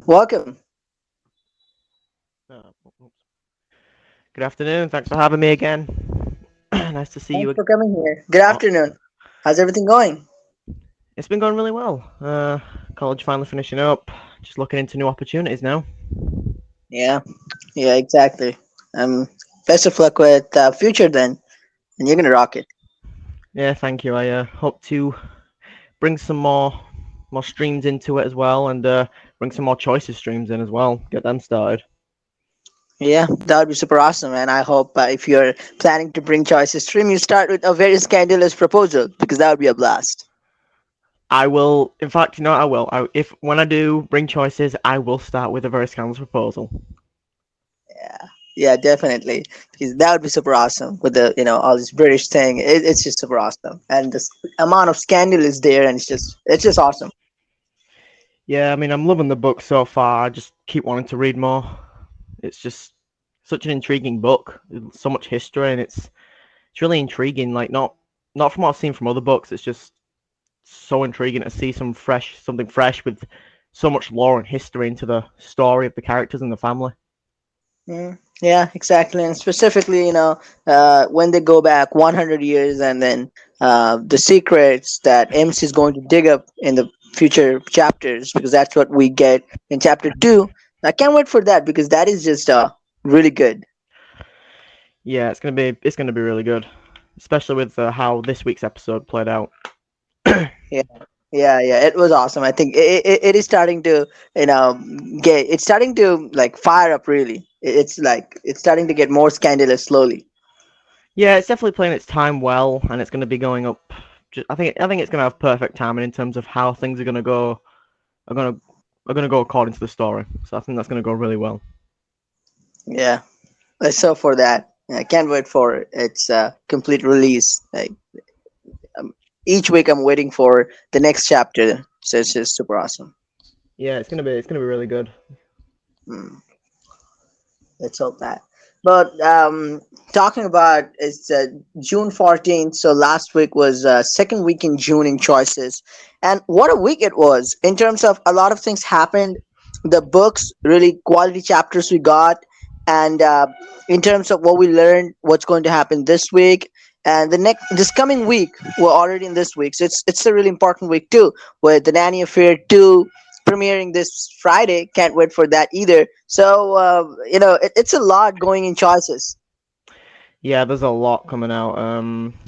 Welcome. Uh, Good afternoon. Thanks for having me again. Nice to see you. Thanks for coming here. Good Oh, afternoon. How's everything going? it's been going really well. College finally finishing up. Just looking into new opportunities now. Yeah, yeah, exactly. Best of luck with future then, and you're gonna rock it. Yeah, thank you. I hope to bring some more streams into it as well, and bring some more choices streams in as well. Get them started. Yeah, that would be super awesome. And I hope if you're planning to bring choices stream, you start with a very scandalous proposal because that would be a blast. I will. In fact, I will. If when I do bring choices, I will start with a very scandalous proposal. Yeah, yeah, definitely. Because that would be super awesome with the all this British thing. It's just super awesome, and the amount of scandal is there, and it's just awesome. Yeah, I mean, I'm loving the book so far. I just keep wanting to read more. It's just such an intriguing book. So much history, and it's really intriguing. Like not from what I've seen from other books. It's just so intriguing to see something fresh with so much lore and history into the story of the characters and the family. Yeah, exactly. And specifically, when they go back 100 years and then the secrets that MC is going to dig up in the future chapters, because that's what we get in chapter 2. I can't wait for that because that is just really good. Yeah, it's gonna be really good, especially with how this week's episode played out. Yeah. Yeah, yeah, it was awesome. I think it is starting to, it's starting to like fire up really. It's like, it's starting to get more scandalous slowly. Yeah, it's definitely playing its time well, and it's gonna be going up. I think it's gonna have perfect timing in terms of how things are gonna are gonna go according to the story. So I think that's gonna go really well. Yeah. So for that, I can't wait for its complete release. Like um, each week, I'm waiting for the next chapter. So it's just super awesome. Yeah, it's gonna be really good. Mm, let's hope that. But talking about it's June 14th. So last week was second week in June in choices, and what a week it was in terms of a lot of things happened. The books, really quality chapters we got, and in terms of what we learned, what's going to happen this week and this coming week. We're already in this week, so it's a really important week too, with the Nanny Affair 2 premiering this Friday. Can't wait for that either. So it's a lot going in choices. Yeah, there's a lot coming out.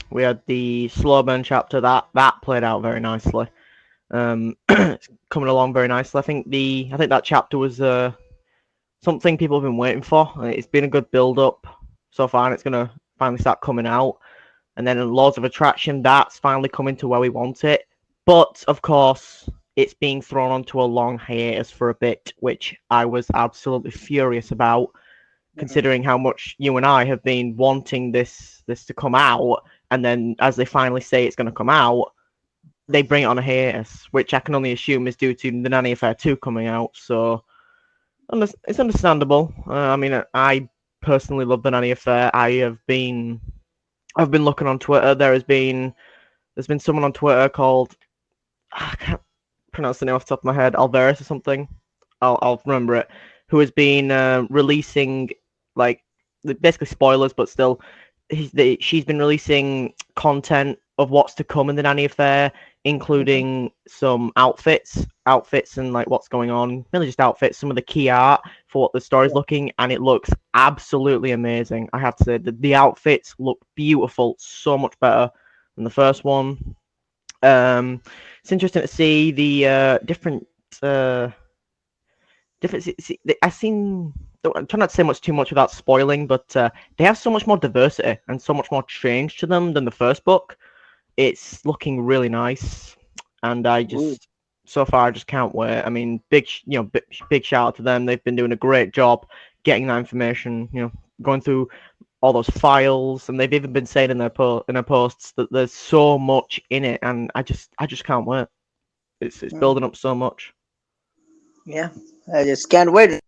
We had the slow burn chapter that played out very nicely. It's coming along very nicely. I think that chapter was something people have been waiting for. It's been a good build up so far, and it's gonna finally start coming out. And then Laws of Attraction, that's finally coming to where we want it. But of course, it's being thrown onto a long hiatus for a bit, which I was absolutely furious about, Mhm. considering how much you and I have been wanting this to come out, and then as they finally say it's going to come out, they bring it on a hiatus, which I can only assume is due to the Nanny Affair 2 coming out. So it's understandable. I mean, I personally love the Nanny Affair. I've been looking on Twitter. There's been someone on Twitter called, I can't pronounce the name off the top of my head, Alvarez or something. I'll remember it. Who has been releasing, like, basically spoilers, but still, she's been releasing content of what's to come in the Nanny Affair, Mhm. including some outfits and like what's going on. Really just outfits, some of the key art for what the story's Yeah. looking, and it looks absolutely amazing. I have to say the outfits look beautiful, so much better than the first one. It's interesting to see the uh, different. I've seen. I'm trying not to say much too much without spoiling, but they have so much more diversity and so much more change to them than the first book. It's looking really nice, and Ooh. so far I just can't wait. I mean, big shout out to them. They've been doing a great job getting that information. Going through all those files, and they've even been saying in their posts that there's so much in it, and I just can't wait. It's Mm. building up so much. Yeah, I just can't wait.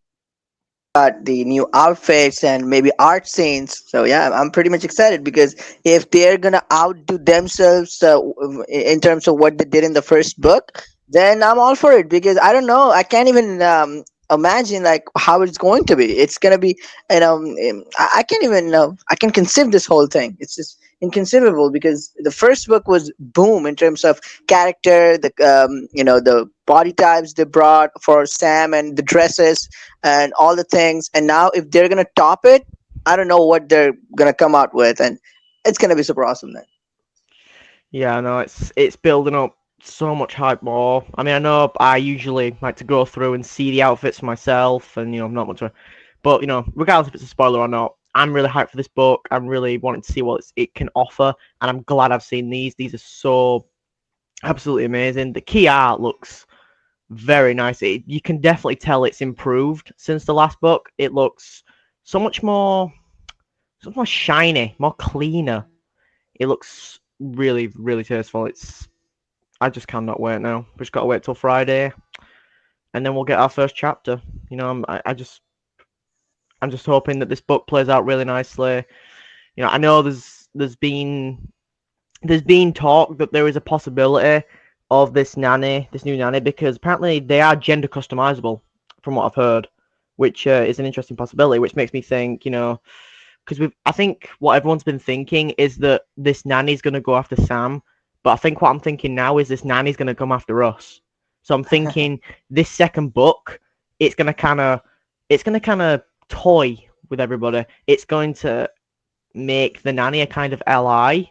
The new outfits and maybe art scenes. So yeah, I'm pretty much excited because if they're gonna outdo themselves in terms of what they did in the first book, then I'm all for it because I don't know. I can't even imagine like how it's going to be. It's gonna be, I can't even know. I can conceive this whole thing. It's just inconceivable because the first book was boom in terms of character, the the body types they brought for Sam and the dresses and all the things. And now if they're gonna top it, I don't know what they're gonna come out with, and it's gonna be super awesome then. Yeah, I know it's building up so much hype more. I mean, I know I usually like to go through and see the outfits myself, and I'm not much of a, but regardless if it's a spoiler or not, I'm really hyped for this book. I'm really wanting to see what it can offer, and I'm glad I've seen these. These are so absolutely amazing. The key art looks very nice. You can definitely tell it's improved since the last book. It looks so much more, so much more shiny, more cleaner. It looks really, really tasteful. I just cannot wait now. We just got to wait till Friday, and then we'll get our first chapter. I'm just hoping that this book plays out really nicely. I know there's been talk that there is a possibility of this new nanny, because apparently they are gender customizable, from what I've heard, which is an interesting possibility. Which makes me think, because I think what everyone's been thinking is that this nanny's gonna go after Sam, but I think what I'm thinking now is this nanny's gonna come after us. So I'm thinking this second book, it's gonna kind of, toy with everybody. It's going to make the nanny a kind of ally,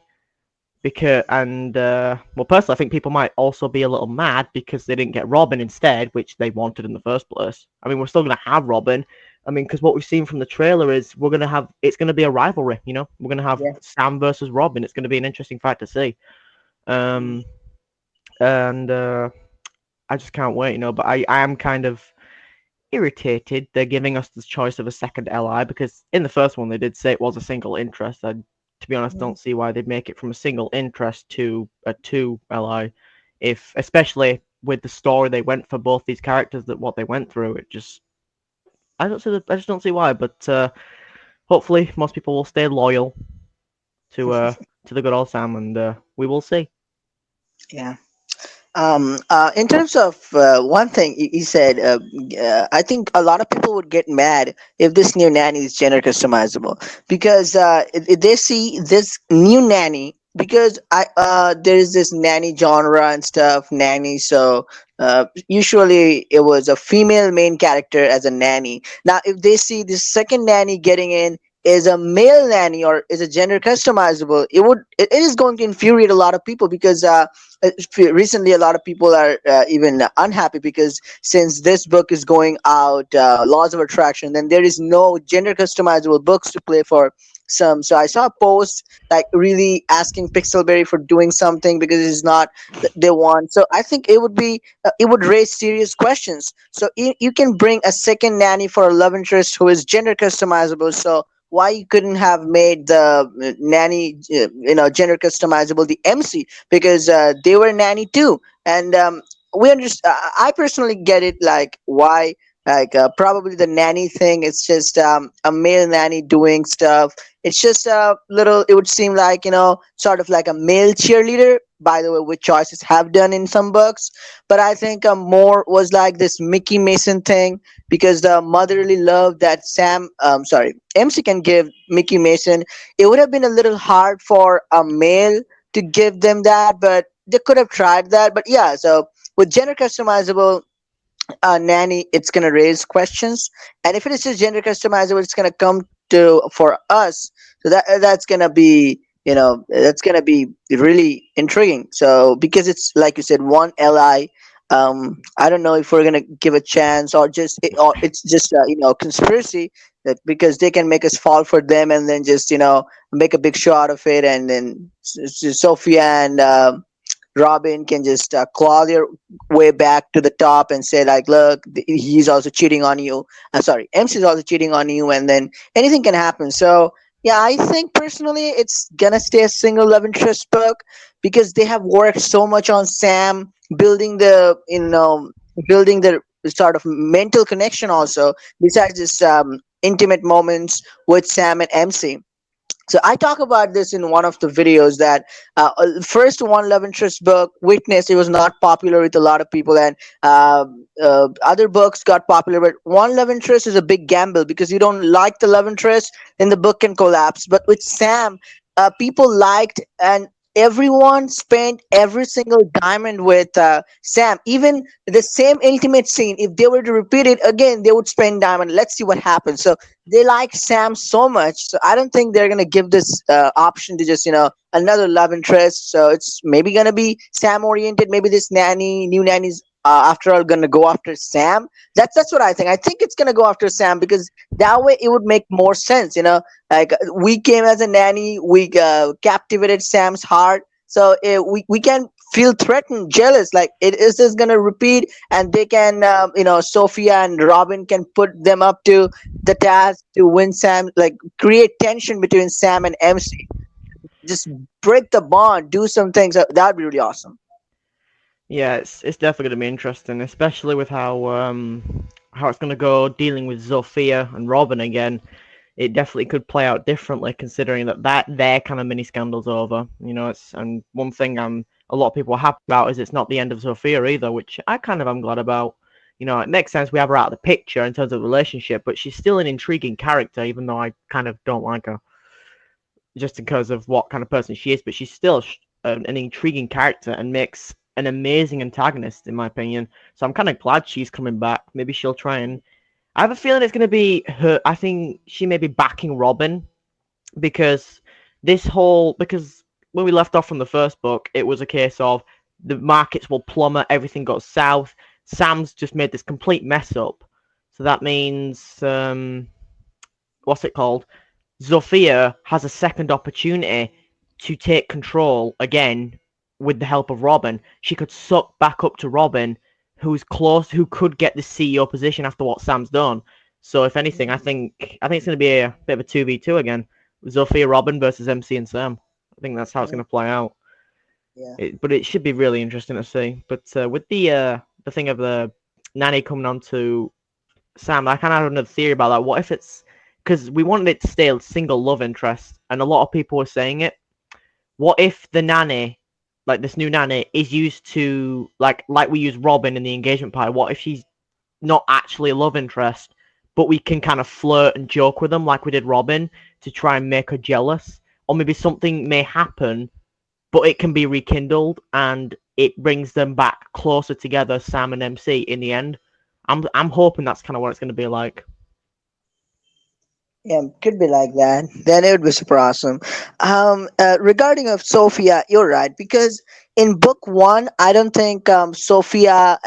because well, personally, I think people might also be a little mad because they didn't get Robin instead, which they wanted in the first place. I mean, we're still gonna have Robin. I mean, because what we've seen from the trailer is it's gonna be a rivalry. We're gonna have Yeah. Sam versus Robin. It's gonna be an interesting fight to see. Um, and I just can't wait. But I am kind of irritated they're giving us the choice of a second LI, because in the first one they did say it was a single interest. I, to be honest, don't see why they'd make it from a single interest to a two LI, if especially with the story they went for both these characters, that what they went through. It just I just don't see why. But hopefully most people will stay loyal to the good old Sam, and we will see. Yeah. In terms of one thing you said, I think a lot of people would get mad if this new nanny is gender customizable because if they see this new nanny, because there is this nanny genre and stuff nanny, so usually it was a female main character as a nanny. Now if they see this second nanny getting in is a male nanny or is a gender customizable, it is going to infuriate a lot of people because recently a lot of people are even unhappy because since this book is going out, laws of attraction, then there is no gender customizable books to play for some. So I saw a post like really asking Pixelberry for doing something because it's not they want. So I think it would raise serious questions. So you can bring a second nanny for a love interest who is gender customizable. So why you couldn't have made the nanny gender customizable the MC, because they were nanny too. And we understand. I personally get it. Like why? Like probably the nanny thing. It's just a male nanny doing stuff. It's just a little. It would seem like sort of like a male cheerleader. By the way, which choices have done in some books, but I think more was like this Mickey Mason thing because the motherly love that MC can give Mickey Mason, it would have been a little hard for a male to give them that, but they could have tried that. But yeah, so with gender customizable nanny, it's gonna raise questions, and if it is just gender customizable, it's gonna come to for us. So that's gonna be that's gonna be really intriguing. So because it's like you said, one Li. I don't know if we're gonna give a chance or it's just conspiracy that because they can make us fall for them and then just make a big show out of it, and then Sophia and Robin can just claw their way back to the top and say like, look, he's also cheating on you. I'm sorry, MC is also cheating on you, and then anything can happen. So yeah, I think personally it's gonna stay a single love interest book because they have worked so much on Sam building building the sort of mental connection also besides this intimate moments with Sam and MC. So I talk about this in one of the videos that first one love interest book, Witness, it was not popular with a lot of people, and other books got popular. But one love interest is a big gamble because you don't like the love interest, then the book can collapse. But with Sam, people liked and everyone spent every single diamond with Sam. Even the same intimate scene, if they were to repeat it again, they would spend diamond. Let's see what happens. So they like Sam so much. So I don't think they're gonna give this option to just another love interest. So it's maybe gonna be Sam oriented. Maybe this new nanny's after all gonna go after Sam. That's what I think. I think it's gonna go after Sam because that way it would make more sense. Like we came as a nanny, we captivated Sam's heart. So we can feel threatened, jealous. Like it is this gonna repeat, and they can, Sophia and Robin can put them up to the task to win Sam, like create tension between Sam and MC. Just break the bond, do some things. That'd be really awesome. Yeah, it's definitely going to be interesting, especially with how it's going to go dealing with Zofia and Robin again. It definitely could play out differently, considering that their kind of mini scandal's over. It's and one thing a lot of people are happy about is it's not the end of Zofia either, which I kind of am glad about. It makes sense we have her out of the picture in terms of the relationship, but she's still an intriguing character, even though I kind of don't like her just because of what kind of person she is. But she's still an intriguing character and makes an amazing antagonist, in my opinion. So I'm kind of glad she's coming back. Maybe she'll try and. I have a feeling it's going to be her. I think she may be backing Robin because because when we left off from the first book, it was a case of the markets will plummet, everything goes south. Sam's just made this complete mess up, so that means what's it called? Zofia has a second opportunity to take control again with the help of Robin. She could suck back up to Robin, who could get the CEO position after what Sam's done. So if anything, I think it's going to be a bit of a 2v2 again. Zofia Robin versus MC and Sam. I think that's how it's Mhm. going to play out. Yeah. But it should be really interesting to see. But with the thing of the nanny coming on to Sam, I kind of have another theory about that. What if it's because we wanted it to stay a single love interest, and a lot of people were saying it. What if the nanny, like this new nanny, is used to like we use Robin in the engagement party? What if she's not actually a love interest, but we can kind of flirt and joke with them like we did Robin to try and make her jealous? Or maybe something may happen, but it can be rekindled and it brings them back closer together, Sam and MC, in the end. I'm hoping that's kind of what it's going to be like. Yeah, could be like that. Then it would be super awesome. Regarding of Sophia, you're right because in book one, I don't think Sophia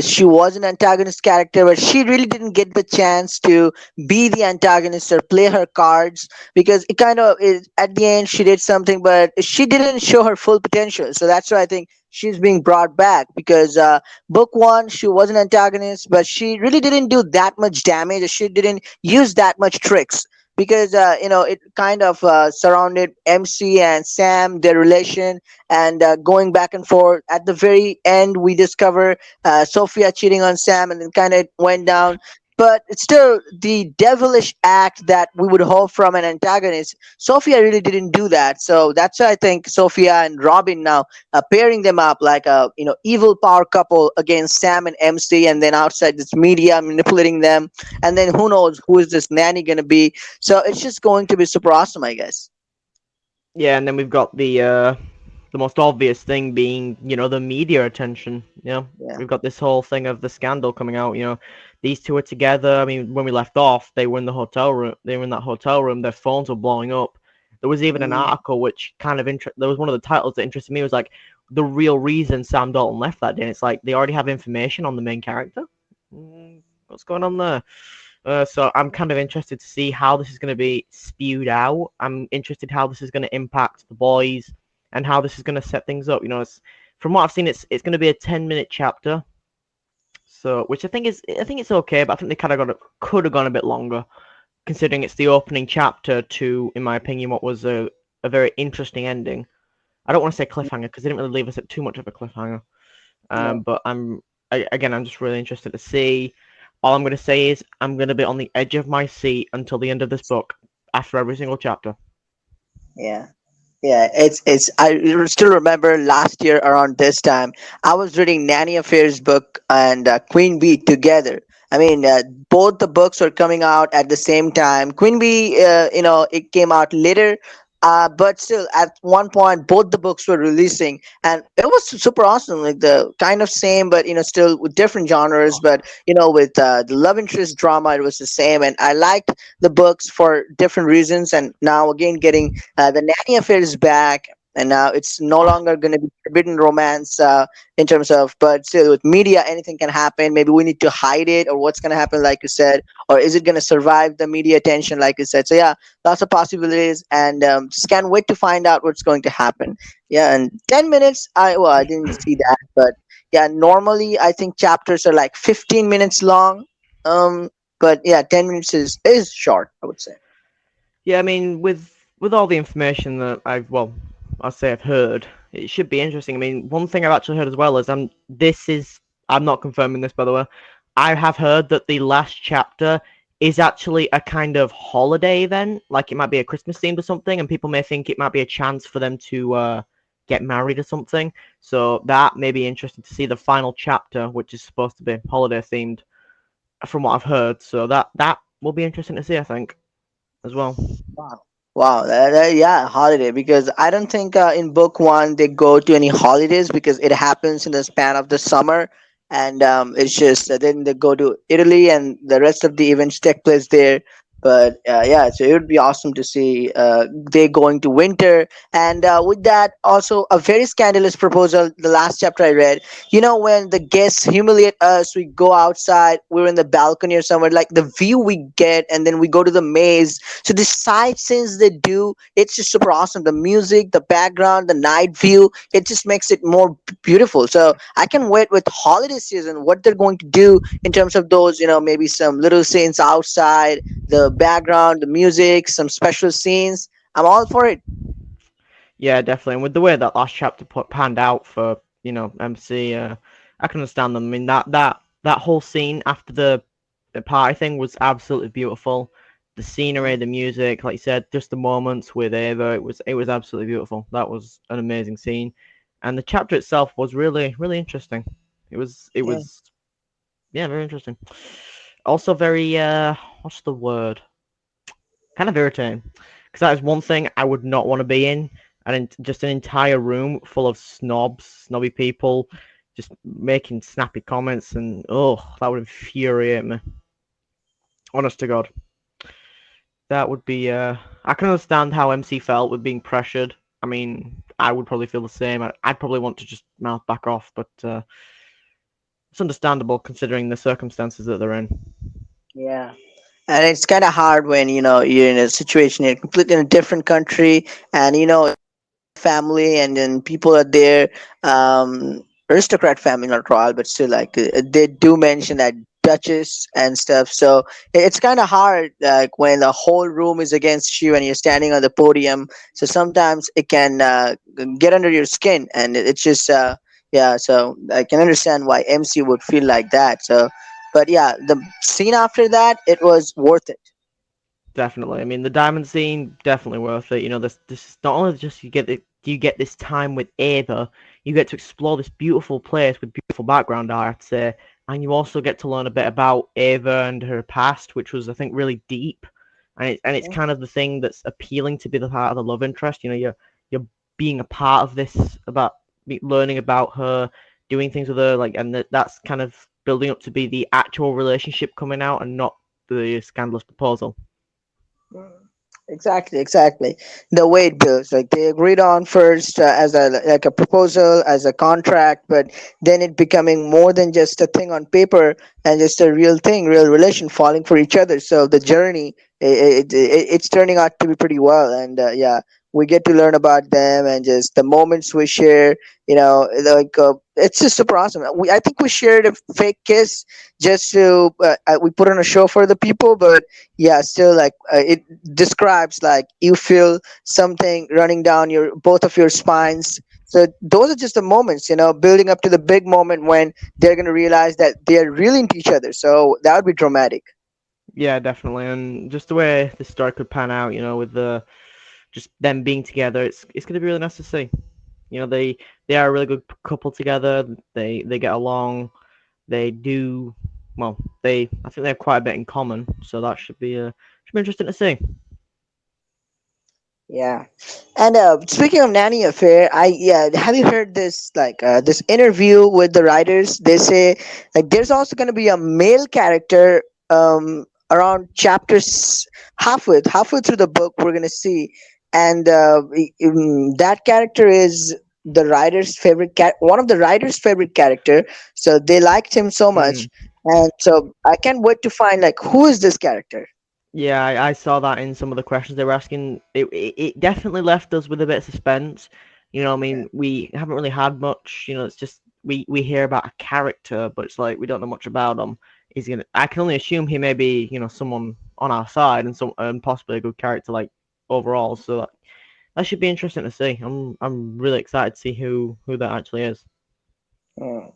she was an antagonist character, but she really didn't get the chance to be the antagonist or play her cards because it kind of is, at the end she did something, but she didn't show her full potential. So that's why I think she's being brought back because book one she was an antagonist, but she really didn't do that much damage. She didn't use that much tricks because it kind of surrounded MC and Sam, their relation, and going back and forth. At the very end, we discover Sophia cheating on Sam, and then kind of went down. But it's still the devilish act that we would hope from an antagonist. Sophia really didn't do that, so that's why I think Sophia and Robin now pairing them up like a evil power couple against Sam and MC, and then outside this media manipulating them, and then who knows who is this nanny gonna be? So it's just going to be super awesome, I guess. Yeah, and then we've got the most obvious thing being, the media attention. Yeah. We've got this whole thing of the scandal coming out. These two are together. I mean, when we left off, they were in the hotel room. They were in that hotel room. Their phones were blowing up. There was even an Mm, article which kind of there was one of the titles that interested me was like the real reason Sam Dalton left that day. And it's like they already have information on the main character. What's going on there? So I'm kind of interested to see how this is going to be spewed out. I'm interested how this is going to impact the boys and how this is going to set things up. From what I've seen, it's going to be a 10-minute chapter. So which I think it's okay, but I think they kind of could have gone a bit longer, considering it's the opening chapter to, in my opinion, what was a very interesting ending. I don't want to say cliffhanger because they didn't really leave us at too much of a cliffhanger. no. But I'm just really interested to see. All I'm going to say is I'm going to be on the edge of my seat until the end of this book after every single chapter. Yeah. Yeah, it's. I still remember last year around this time, I was reading Nanny Affair's book and Queen Bee together. I mean, both the books were coming out at the same time. Queen Bee, it came out later, but still, at one point, both the books were releasing, and it was super awesome. Like the kind of same, but still with different genres. But with the love interest drama, it was the same, and I liked the books for different reasons. And now again, getting the Nanny Affair is back, and now it's no longer going to be forbidden romance in terms of, but still with media, anything can happen. Maybe we need to hide it, or what's going to happen, like you said, or is it going to survive the media attention, like you said? So yeah, lots of possibilities, and just can't wait to find out what's going to happen. Yeah, and 10 minutes. I didn't see that, but yeah, normally I think chapters are like 15 minutes long. Um, but yeah, 10 minutes is short, I would say. Yeah, I mean, with all the information that I'll say I've heard, it should be interesting. I mean, one thing I've actually heard as well is I'm not confirming this by the way. I have heard that the last chapter is actually a kind of holiday event, like it might be a Christmas themed or something, and people may think it might be a chance for them to get married or something. So that may be interesting to see the final chapter, which is supposed to be holiday themed, from what I've heard. So that will be interesting to see, I think, as well. Wow. Wow. Yeah, holiday. Because I don't think in book one they go to any holidays because it happens in the span of the summer. And it's just then they go to Italy and the rest of the events take place there. But yeah, so it would be awesome to see they going to winter. And with that, also a very scandalous proposal. The last chapter I read, when the guests humiliate us, we go outside, we're in the balcony or somewhere, like the view we get, and then we go to the maze. So the side scenes they do, it's just super awesome. The music, the background, the night view, it just makes it more beautiful. So I can wait with holiday season what they're going to do in terms of those, maybe some little scenes outside, the background, the music, some special scenes. I'm all for it. Yeah, definitely. And with the way that last chapter panned out for MC, I can understand them. I mean that whole scene after the party thing was absolutely beautiful. The scenery, the music, like you said, just the moments with Ava, it was absolutely beautiful. That was an amazing scene, and the chapter itself was really really interesting. It Yeah. was yeah, very interesting. Also very what's the word? Kind of irritating because that is one thing I would not want to be in, and just an entire room full of snobby people, just making snappy comments, and that would infuriate me. Honest to God, that would be. I can understand how MC felt with being pressured. I mean, I would probably feel the same. I'd probably want to just mouth back off, but it's understandable considering the circumstances that they're in. Yeah. And it's kind of hard when you're in a situation in completely in a different country, and family, and then people are there, aristocrat family, not royal, but still, like they do mention that duchess and stuff. So it's kind of hard, like when the whole room is against you and you're standing on the podium. So sometimes it can get under your skin, and it's just yeah. So I can understand why MC would feel like that. So, but yeah, the scene after that, it was worth it. Definitely. I mean, the diamond scene definitely worth it. This is not only just you get this time with Ava, you get to explore this beautiful place with beautiful background art, I'd say, and you also get to learn a bit about Ava and her past, which was I think really deep, and it's Yeah. kind of the thing that's appealing to be the part of the love interest. You're being a part of this about learning about her, doing things with her, like, and that's kind of building up to be the actual relationship coming out and not the scandalous proposal. Mm. Exactly, exactly. The way it goes, like they agreed on first as a like a proposal, as a contract, but then it becoming more than just a thing on paper and just a real thing, real relation falling for each other. So the journey, it's turning out to be pretty well, and yeah, we get to learn about them and just the moments we share. Like it's just super awesome. I think we shared a fake kiss just to we put on a show for the people, but yeah, still, like it describes like you feel something running down your both of your spines. So those are just the moments, building up to the big moment when they're going to realize that they're really into each other. So that would be dramatic. Yeah, definitely, and just the way the story could pan out, with just them being together. It's going to be really nice to see. They are a really good couple together. They get along. They do well. I think they have quite a bit in common, so that should be interesting to see. Yeah, and speaking of Nanny Affair, have you heard this this interview with the writers? They say like there's also going to be a male character around chapters halfway through the book we're going to see, and that character is one of the writer's favorite character. So they liked him so much, Mm. and so I can't wait to find like who is this character. Yeah, I saw that in some of the questions they were asking. It definitely left us with a bit of suspense. I Yeah. mean, we haven't really had much. It's just we hear about a character, but it's like we don't know much about him. I can only assume he may be, someone on our side and possibly a good character like overall. So that should be interesting to see. I'm really excited to see who that actually is. Mm.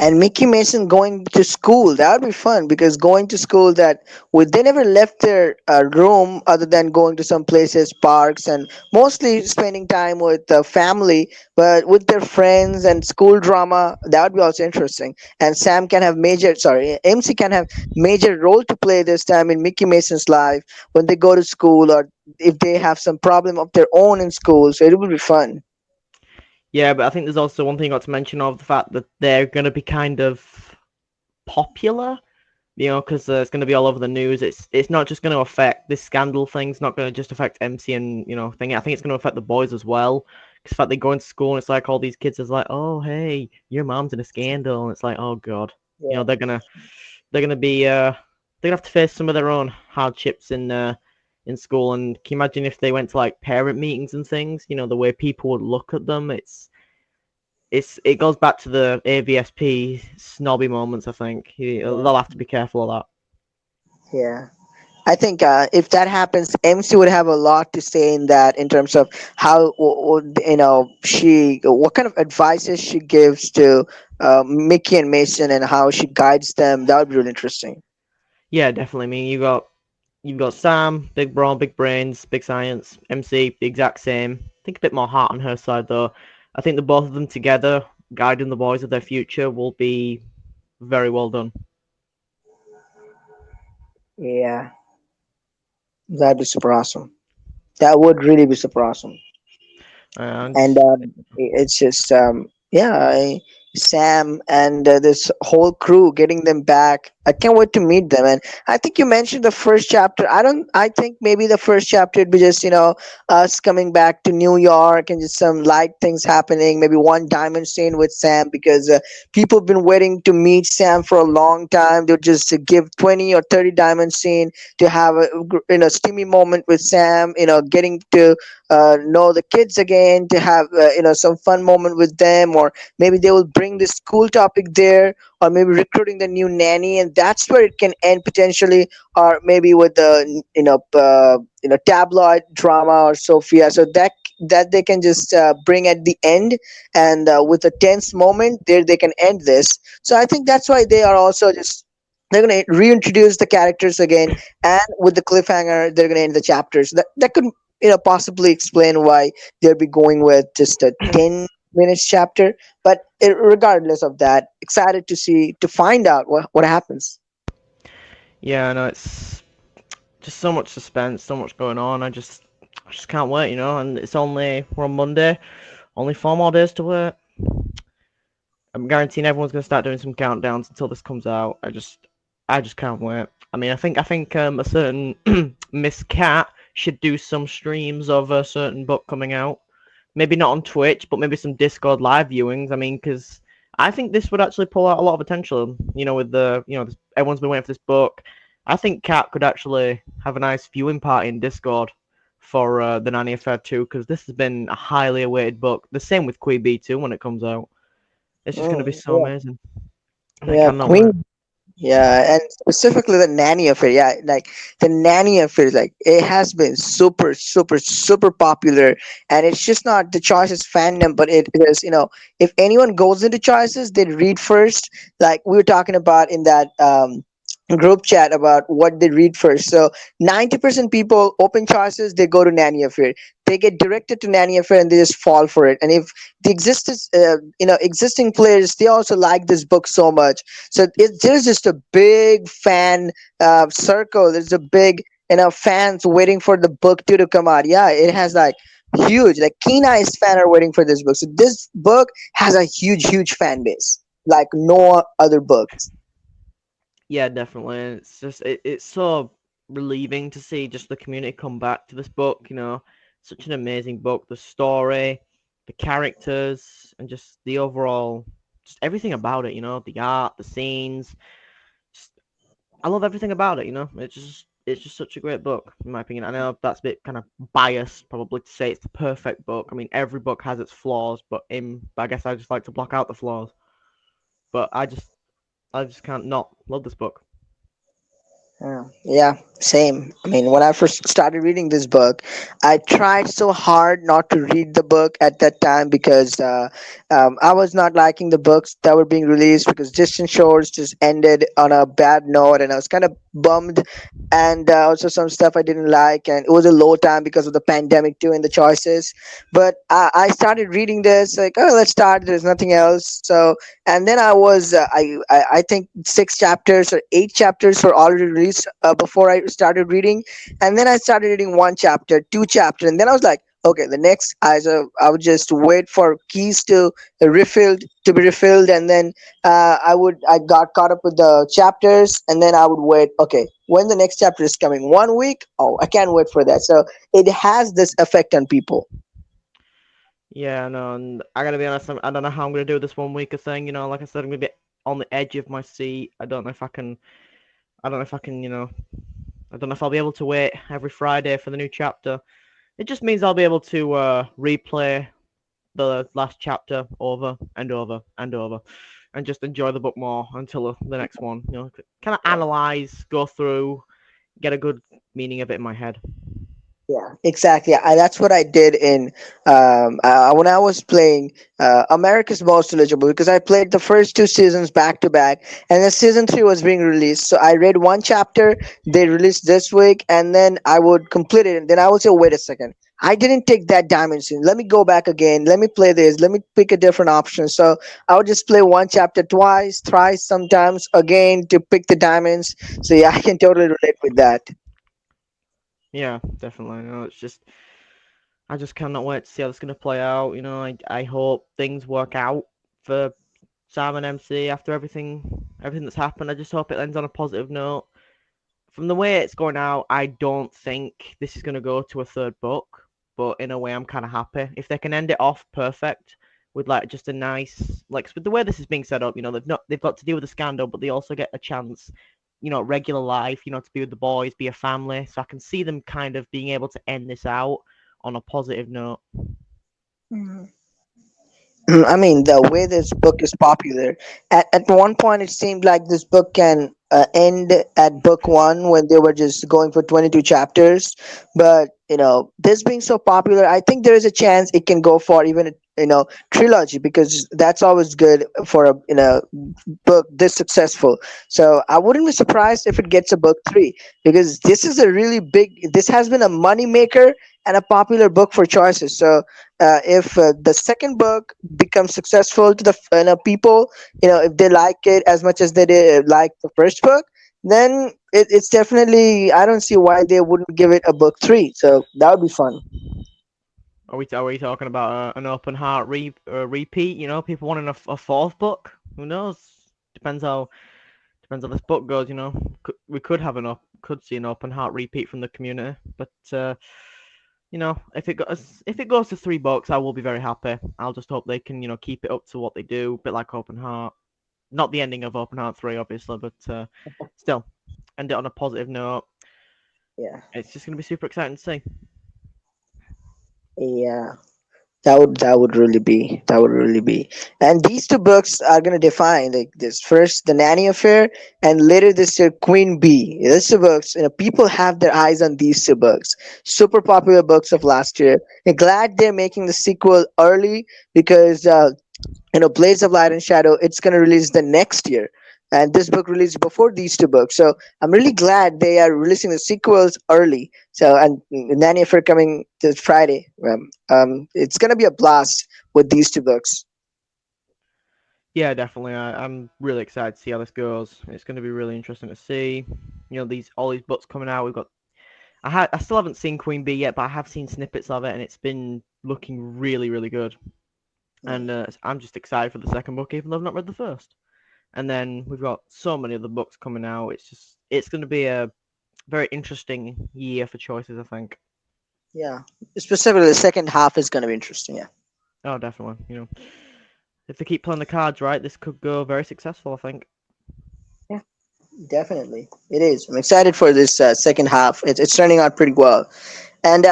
And Mickey Mason going to school, that would be fun because going to school they never left their room other than going to some places, parks, and mostly spending time with the family, but with their friends and school drama. That would be also interesting. And MC can have major role to play this time in Mickey Mason's life when they go to school or if they have some problem of their own in school. So it will be fun. Yeah, but I think there's also one thing I got to mention of the fact that they're going to be kind of popular, because it's going to be all over the news. It's not just going to affect this scandal thing's not going to just affect MC and thing. I think it's going to affect the boys as well. Because the fact they go into school and it's like all these kids is like, oh hey, your mom's in a scandal, and it's like, oh god, they're gonna be they're gonna have to face some of their own hardships in school. And can you imagine if they went to like parent meetings and things? The way people would look at them. It goes back to the AVSP snobby moments. I think Yeah. they'll have to be careful of that. Yeah. I think if that happens, MC would have a lot to say in that, in terms of how what kind of advices she gives to Mickey and Mason and how she guides them. That would be really interesting. Yeah, definitely. I mean, you've got Sam, big brawn, big brains, big science. MC, the exact same. I think a bit more heart on her side though. I think the both of them together, guiding the boys of their future, will be very well done. Yeah, that'd be super awesome. That would really be super awesome. And And it's just Sam and this whole crew, getting them back. I can't wait to meet them. And I think you mentioned the first chapter. I think maybe the first chapter would be just us coming back to New York and just some light things happening, maybe one diamond scene with Sam, because people have been waiting to meet Sam for a long time. They'll just give 20 or 30 diamond scene to have a steamy moment with Sam, getting to know the kids again, to have some fun moment with them, or maybe they will bring this school topic there, or maybe recruiting the new nanny, and that's where it can end potentially, or maybe with the tabloid drama or Sophia, so that they can just bring at the end, and with a tense moment there they can end this. So I think that's why they are also just they're going to reintroduce the characters again, and with the cliffhanger they're going to end the chapters. That could possibly explain why they'll be going with just a 10 minutes chapter. But regardless of that, excited to find out what happens. yeah, no, it's just so much suspense, so much going on. I just can't wait, And we're on Monday, only 4 more days to wait. I'm guaranteeing everyone's gonna start doing some countdowns until this comes out. I just can't wait. I mean, I think a certain Miss Cat should do some streams of a certain book coming out. Maybe not on Twitch, but maybe some Discord live viewings. I mean, because I think this would actually pull out a lot of attention. With everyone's been waiting for this book. I think Cat could actually have a nice viewing party in Discord for the Nanny Affair 2, because this has been a highly awaited book. The same with Queen Bee 2 when it comes out. It's just going to be so Yeah, amazing. And I yeah, cannot wait. Queen. Yeah, and specifically the nanny affair. Yeah, like the nanny affair, like it has been super, super, super popular, and it's just not the choices fandom, but it is. If anyone goes into choices, they read first. Like we were talking about in that group chat about what they read first. So 90% people open choices, they go to nanny affair. they get directed to Nanny Affair and they just fall for it. And if the existing players, they also like this book so much, so there's just a big fan circle. There's a big fans waiting for the book to come out. Yeah, it has like huge, like keen eyes fan are waiting for this book. So this book has a huge fan base like no other books. Yeah, definitely. It's just it's so relieving to see just the community come back to this book. Such an amazing book. The story, the characters, and just the overall, just everything about it. The art, the scenes. Just, I love everything about it. It's just such a great book in my opinion. I know that's a bit kind of biased probably to say it's the perfect book. I mean, every book has its flaws, but I guess I just like to block out the flaws. But I just can't not love this book. Yeah, same. I mean, when I first started reading this book, I tried so hard not to read the book at that time because I was not liking the books that were being released because Distant Shores just ended on a bad note, and I was kind of bummed. And also some stuff I didn't like, and it was a low time because of the pandemic too, and the choices. But I started reading this like, oh, let's start. There's nothing else, so and then I was I think 6 chapters or 8 chapters were already released before I started reading, and then I started reading 1 chapter, 2 chapter, and then I was like, okay, the next I would just wait for keys to be refilled, and then I got caught up with the chapters, and then I would wait. Okay, when the next chapter is coming, 1 week. Oh, I can't wait for that. So it has this effect on people. Yeah, no, and I gotta be honest, I don't know how I'm gonna do this 1 week of thing. Like I said, I'm gonna be on the edge of my seat. I don't know if I can. I don't know if I can. I don't know if I'll be able to wait every Friday for the new chapter. It just means I'll be able to replay the last chapter over and over and over, and just enjoy the book more until the next one. Kind of analyze, go through, get a good meaning of it in my head. Yeah, exactly. That's what I did in when I was playing America's Most Eligible because I played the first 2 seasons back to back, and then season 3 was being released. So I read 1 chapter. They released this week, and then I would complete it, and then I would say, "Wait a second, I didn't take that dimension. Let me go back again. Let me play this. Let me pick a different option." So I would just play 1 chapter twice, thrice, sometimes again to pick the diamonds. So yeah, I can totally relate with that. Yeah, definitely. I just cannot wait to see how it's going to play out. I hope things work out for Sam and MC after everything that's happened. I just hope it ends on a positive note. From the way it's going out, I don't think this is going to go to a third book, but in a way, I'm kind of happy if they can end it off perfect with like just a nice like with the way this is being set up. They've got to deal with the scandal, but they also get a chance. Regular life. To be with the boys, be a family. So I can see them kind of being able to end this out on a positive note. I mean, the way this book is popular, at one point it seemed like this book can end at book 1 when they were just going for 22 chapters. But, this being so popular, I think there is a chance it can go for even trilogy because that's always good for a book this successful. So I wouldn't be surprised if it gets a book 3 because this is a really big. This has been a money maker and a popular book for choices. So if the second book becomes successful to the people, if they like it as much as they did like the first book, then it's definitely, I don't see why they wouldn't give it a book 3. So that would be fun. Are we talking about an open heart repeat? People wanting a fourth book. Who knows? Depends how depends how this book goes. We could see an open heart repeat from the community, but if it goes to 3 books, I will be very happy. I'll just hope they can keep it up to what they do, a bit like Open Heart. Not the ending of Open Heart 3, obviously, but still end it on a positive note. Yeah, It's just gonna be super exciting to see. yeah. That would really be. And these 2 books are gonna define like this first the Nanny Affair and later this year Queen Bee. These 2 books, people have their eyes on these 2 books. Super popular books of last year. I'm glad they're making the sequel early because Blades of Light and Shadow, it's gonna release the next year. and this book released before these two books. So I'm really glad they are releasing the sequels early. So and Nanny for coming this Friday. It's gonna be a blast with these two books. Yeah, definitely. I'm really excited to see how this goes. It's going to be really interesting to see. These all these books coming out. I still haven't seen Queen Bee yet, but I have seen snippets of it, and it's been looking really, really good. And I'm just excited for the second book, even though I've not read the first. And then we've got so many other books coming out. It's going to be a very interesting year for choices, I think. Yeah, specifically the second half is gonna be interesting. Yeah. Oh, definitely. If they keep playing the cards right, this could go very successful, I think. Yeah, definitely. It is. I'm excited for this second half. It's turning out pretty well. And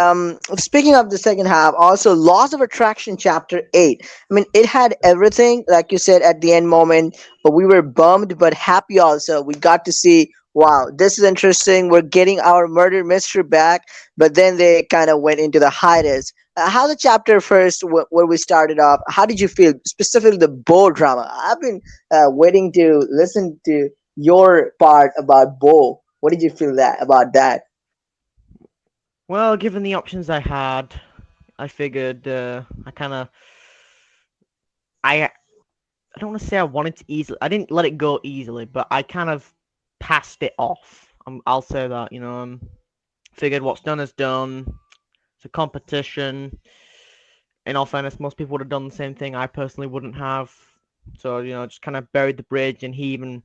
speaking of the second half, also Laws of Attraction chapter 8. I mean, it had everything, like you said, at the end moment, but we were bummed but happy also. We got to see, wow, this is interesting. We're getting our murder mystery back, but then they kind of went into the hiatus. How the chapter first, where we started off, how did you feel, specifically the Bo drama? I've been waiting to listen to your part about Bo. What did you feel that about that? Well, given the options I had, I figured I kind of I don't want to say I wanted to easily. I didn't let it go easily, but I kind of passed it off. I'll say that. Figured what's done is done. It's a competition. In all fairness, most people would have done the same thing. I personally wouldn't have. So just kind of buried the bridge, and he even,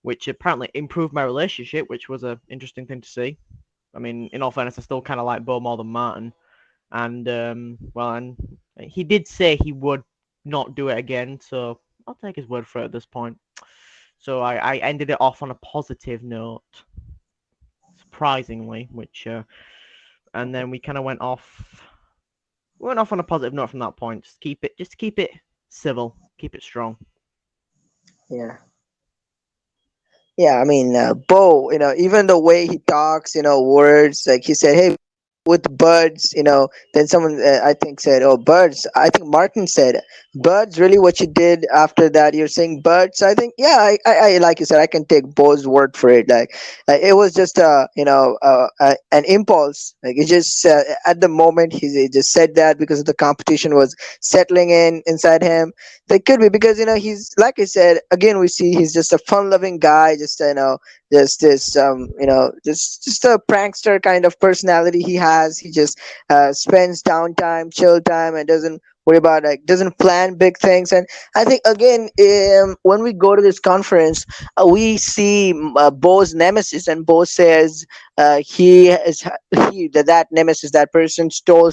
which apparently improved my relationship, which was a interesting thing to see. I mean, in all fairness, I still kind of like Bo more than Martin, and and he did say he would not do it again, so I'll take his word for it at this point. So I ended it off on a positive note, surprisingly, which and then we kind of went off on a positive note from that point. Just keep it civil, keep it strong. Yeah. Yeah, I mean, Bo, even the way he talks, words, like he said, hey, with birds, then someone, I think, said, oh, birds. I think Martin said, birds, really what you did after that? You're saying birds? I think, yeah, I like you said, I can take Bo's word for it. Like, it was just, an impulse. Like, it just, at the moment, he just said that because the competition was settling inside him. They could be because he's like I said again. We see he's just a fun-loving guy. Just just this just a prankster kind of personality he has. He just spends downtime, chill time, and doesn't worry about doesn't plan big things. And I think again, when we go to this conference, we see Bo's nemesis, and Bo says he is that nemesis, that person stole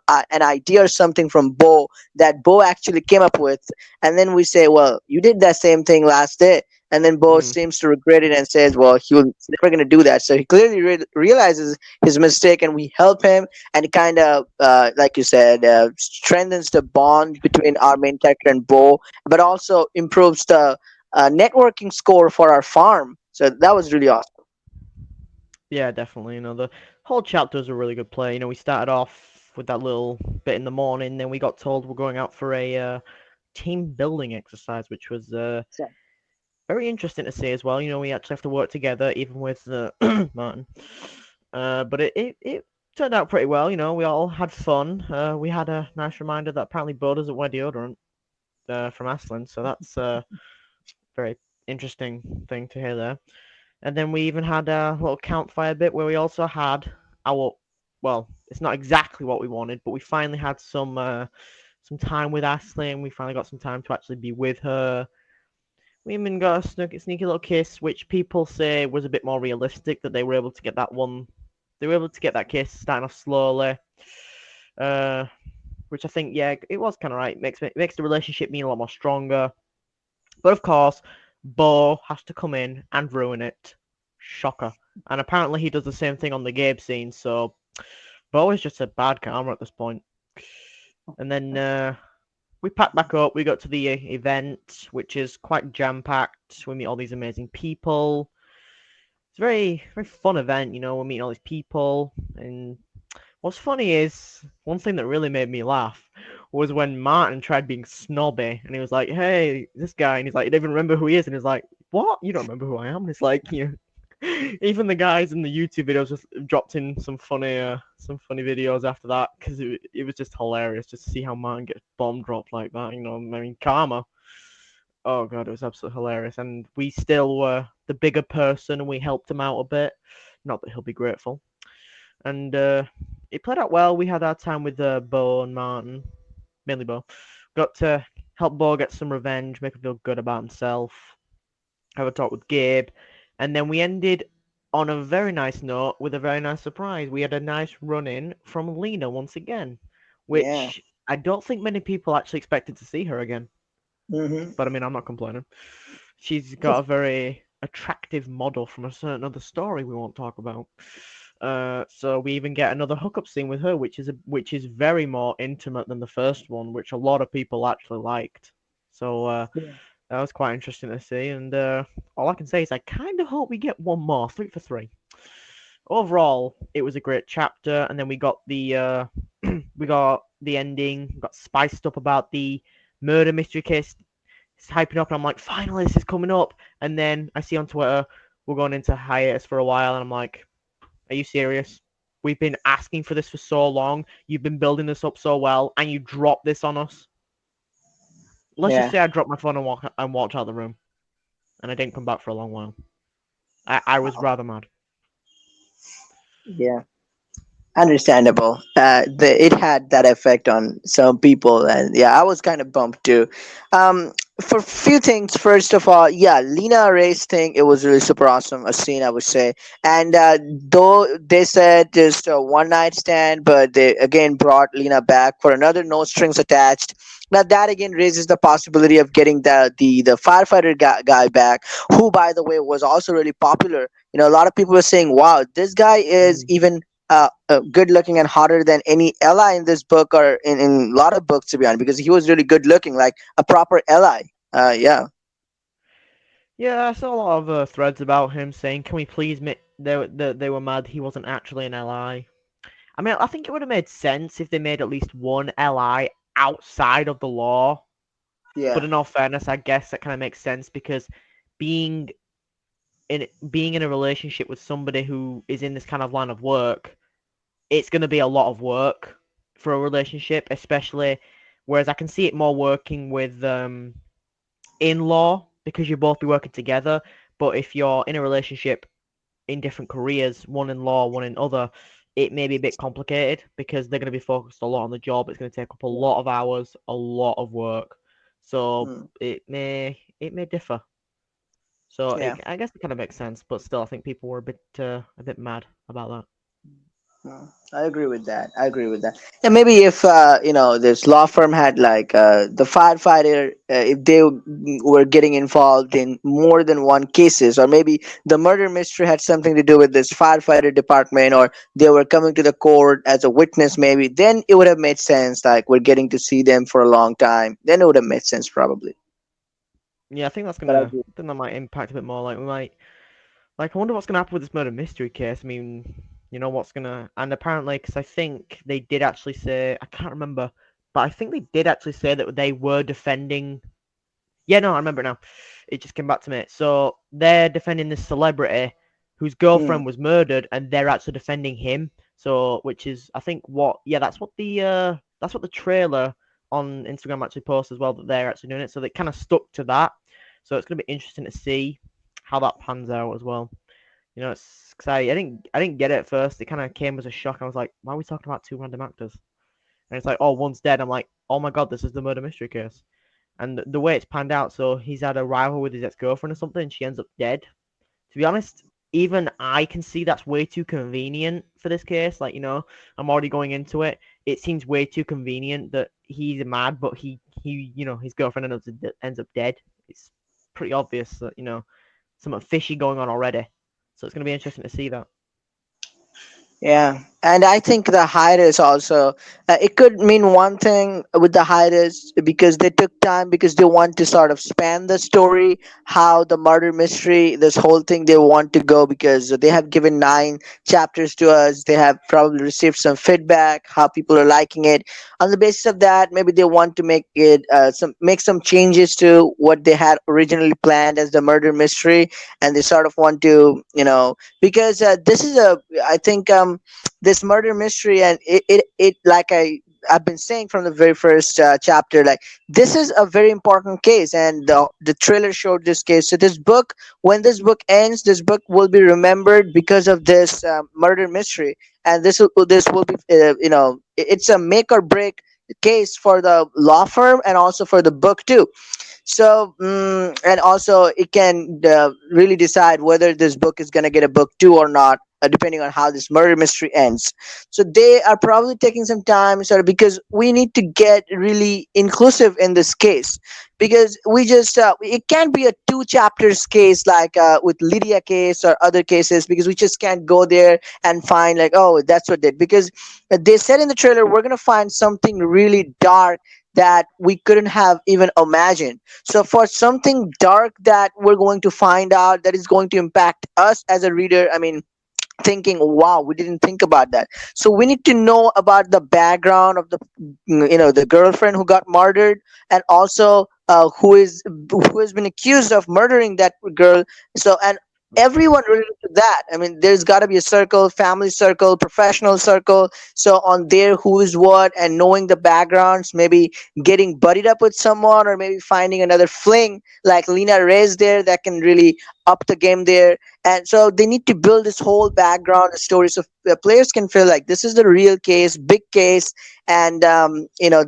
an idea or something from Bo that Bo actually came up with. And then we say, well, you did that same thing last day. And then Bo Mm. seems to regret it and says, well, he's never going to do that. So he clearly realizes his mistake, and we help him. And it kind of, like you said, strengthens the bond between our main character and Bo, but also improves the networking score for our farm. So that was really awesome. Yeah, definitely. The whole chapter was a really good play. We started off with that little bit in the morning, then we got told we're going out for a team building exercise, which was So, very interesting to see as well. We actually have to work together, even with Martin. But it turned out pretty well. We all had fun. We had a nice reminder that apparently Bo doesn't wear deodorant from Aslan, so that's a very interesting thing to hear there. And then we even had a little campfire bit where we also had our, well, it's not exactly what we wanted, but we finally had some time with Ashley, and we finally got some time to actually be with her. We even got a sneaky little kiss, which people say was a bit more realistic, that they were able to get that one. They were able to get that kiss starting off slowly, uh, which I think, yeah, it was kind of right. It makes the relationship mean a lot more stronger. But of course, Bo has to come in and ruin it. Shocker. And apparently he does the same thing on the Gabe scene, so Bo is just a bad karma at this point. And then we packed back up. We got to the event, which is quite jam packed. We meet all these amazing people. It's a very, very fun event. We're meeting all these people. And what's funny is one thing that really made me laugh was when Martin tried being snobby, and he was like, "Hey, this guy," and he's like, "You don't even remember who he is," and he's like, what? You don't remember who I am? And it's like, even the guys in the YouTube videos just dropped in some funny videos after that because it was just hilarious just to see how Martin gets bomb dropped like that. I mean, karma. Oh god, it was absolutely hilarious, and we still were the bigger person, and we helped him out a bit. Not that he'll be grateful. And it played out well. We had our time with Bo and Martin, mainly Bo. Got to help Bo get some revenge, make him feel good about himself. Have a talk with Gabe, and then we ended on a very nice note with a very nice surprise. We had a nice run in from Lena once again, Yeah. which I don't think many people actually expected to see her again. Hmm. But I mean, I'm not complaining. She's got a very attractive model from a certain other story we won't talk about. So we even get another hookup scene with her, which is very more intimate than the first one, which a lot of people actually liked. So Yeah. that was quite interesting to see. And all I can say is I kind of hope we get one more, 3 for 3. Overall, it was a great chapter, and then we got the we got the ending, got spiced up about the murder mystery case. It's hyping up, and I'm like, finally, this is coming up. And then I see on Twitter we're going into hiatus for a while, and I'm like, are you serious? We've been asking for this for so long. You've been building this up so well, and you drop this on us. Let's just Yeah. say I dropped my phone and walked out of the room, and I didn't come back for a long while. I was rather mad. Yeah. Understandable. It had that effect on some people, and yeah, I was kind of bummed too. For few things, first of all, yeah, Lena Ray's thing, it was really super awesome. A scene, I would say, and though they said just a one night stand, but they again brought Lena back for another no strings attached. Now that again raises the possibility of getting the firefighter guy back, who by the way was also really popular. A lot of people were saying, "Wow, this guy is Mm. even good looking and hotter than any ally in this book or in a lot of books, to be honest, because he was really good looking, like a proper ally. Yeah. Yeah, I saw a lot of threads about him saying, "Can we please make they were mad he wasn't actually an LI." I mean, I think it would have made sense if they made at least one LI outside of the law. But Yeah. in all fairness, I guess that kind of makes sense because being being in a relationship with somebody who is in this kind of line of work, it's going to be a lot of work for a relationship, especially. Whereas I can see it more working with in law because you both be working together. But if you're in a relationship in different careers, one in law, one in other, it may be a bit complicated because they're going to be focused a lot on the job. It's going to take up a Yeah. lot of hours, a lot of work. So Mm, it may differ. So yeah. I guess it kind of makes sense, but still, I think people were a bit mad about that. I agree with that. I agree with that. And maybe if this law firm had like the firefighter, if they were getting involved in more than one cases, or maybe the murder mystery had something to do with this firefighter department, or they were coming to the court as a witness, maybe then it would have made sense. Like we're getting to see them for a long time, then it would have made sense probably. Yeah, I think But I I think that might impact a bit more. Like we might Like, I wonder what's gonna happen with this murder mystery case. I mean, what's gonna. And apparently, because I think they did actually say. I can't remember. But I think they did actually say that they were defending. Yeah, no, I remember now. It just came back to me. So they're defending this celebrity whose Hmm. girlfriend was murdered, and they're actually defending him. So, which is, I think, what. Yeah, that's what the trailer on Instagram actually posts as well. That they're actually doing it. So they kind of stuck to that. So it's gonna be interesting to see how that pans out as well. It's because I didn't get it at first. It kind of came as a shock. I was like, why are we talking about two random actors? And it's like, oh, one's dead. I'm like, oh my god, this is the murder mystery case. And the way it's panned out, so he's had a rival with his ex-girlfriend or something, and she ends up dead. To be honest, even I can see that's way too convenient for this case. Like, I'm already going into it. It seems way too convenient that he's mad, but his girlfriend ends up dead. It's pretty obvious that, something fishy going on already. So it's going to be interesting to see that. Yeah, and I think the hiatus also, it could mean one thing with the hiatus because they took time because they want to sort of span the story, how the murder mystery, this whole thing they want to go because they have given 9 chapters to us. They have probably received some feedback, how people are liking it. On the basis of that, maybe they want to make it some changes to what they had originally planned as the murder mystery, and they sort of want to because this is a I think this murder mystery, and it like I've been saying from the very first chapter, like this is a very important case, and the trailer showed this case. So this book, when this book ends, this book will be remembered because of this murder mystery, and this will be it's a make or break case for the law firm and also for the book too. So and also it can really decide whether this book is going to get a book two or not, depending on how this murder mystery ends. So they are probably taking some time sort of because we need to get really inclusive in this case, because we just it can't be a 2 chapters case like with Lydia case or other cases, because we just can't go there and find like, oh, that's what did, because they said in the trailer we're going to find something really dark that we couldn't have even imagined. So for something dark that we're going to find out that is going to impact us as a reader, I mean, thinking, wow, we didn't think about that. So we need to know about the background of the the girlfriend who got murdered, and also who has been accused of murdering that girl. So, and everyone related to that, I mean, there's got to be a circle, family circle, professional circle. So on there, who is what, and knowing the backgrounds, maybe getting buddied up with someone, or maybe finding another fling like Lena Reyes there that can really up the game there. And so they need to build this whole background story, so players can feel like this is the real case, big case, and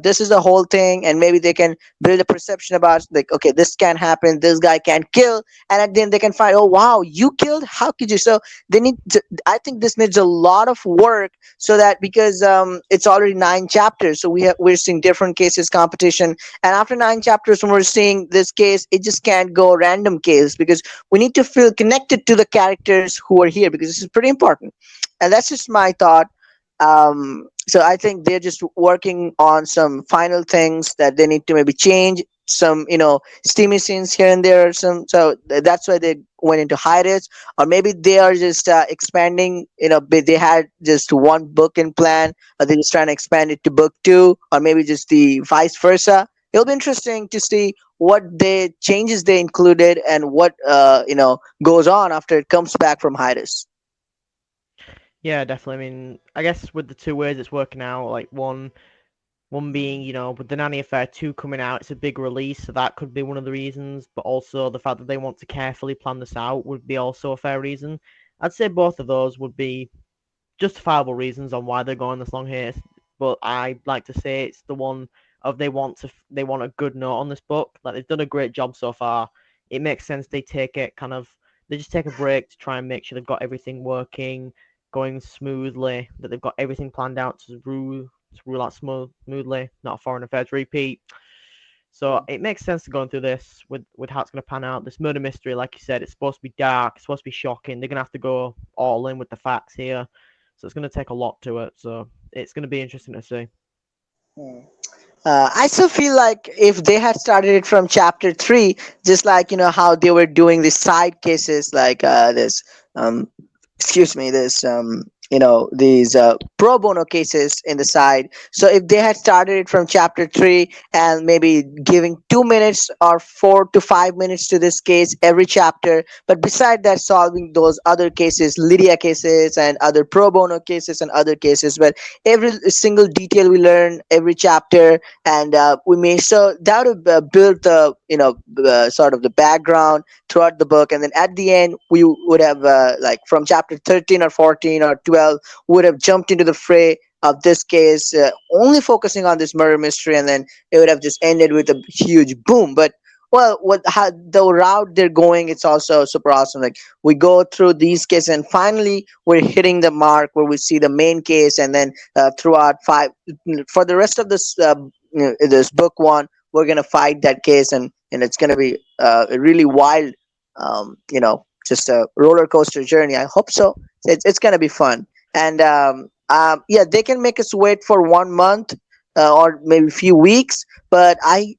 this is the whole thing, and maybe they can build a perception about like, okay, this can happen, this guy can kill, and at the end they can find, oh wow, you killed, how could you? So they need to, I think this needs a lot of work, so that because it's already 9 chapters, so we're seeing different cases competition, and after 9 chapters when we're seeing this case, it just can't go random case, because we need to feel connected to the characters who are here, because this is pretty important. And that's just my thought. So I think they're just working on some final things that they need to maybe change, some steamy scenes here and there, some, so that's why they went into hiatus. Or maybe they are just expanding, they had just one book in plan, or they're just trying to expand it to book two, or maybe just the vice versa. It'll be interesting to see what they changes they included, and what goes on after it comes back from hiatus. Yeah, definitely. I mean, I guess with the two ways it's working out, like one being, with the Nanny Affair 2 coming out, it's a big release, so that could be one of the reasons, but also the fact that they want to carefully plan this out would be also a fair reason. I'd say both of those would be justifiable reasons on why they're going this long here, but I'd like to say it's the one of they want a good note on this book. Like, they've done a great job so far. It makes sense they just take a break to try and make sure they've got everything working, going smoothly, that they've got everything planned out to rule out smoothly, not a foreign affairs repeat. So it makes sense to going through this with how it's going to pan out. This murder mystery, like you said, it's supposed to be dark, it's supposed to be shocking. They're going to have to go all in with the facts here. So it's going to take a lot to it. So it's going to be interesting to see. Hmm. I still feel like if they had started it from chapter three, just like how they were doing the side cases, like this, um, excuse me, this, these pro bono cases in the side. So if they had started it from chapter three, and maybe giving 2 minutes or 4 to 5 minutes to this case every chapter, but beside that, solving those other cases, Lydia cases, and other pro bono cases and other cases, but every single detail we learn every chapter, and we may, so that would build the sort of the background throughout the book, and then at the end we would have like from chapter 13 or 14 or 12 would have jumped into the fray of this case, only focusing on this murder mystery, and then it would have just ended with a huge boom. But well, what how the route they're going, it's also super awesome. Like, we go through these cases, and finally we're hitting the mark where we see the main case, and then throughout five, for the rest of this book one, we're gonna fight that case, and it's gonna be a really wild, just a roller coaster journey. I hope so. It's gonna be fun. and yeah, they can make us wait for 1 month or maybe few weeks, but I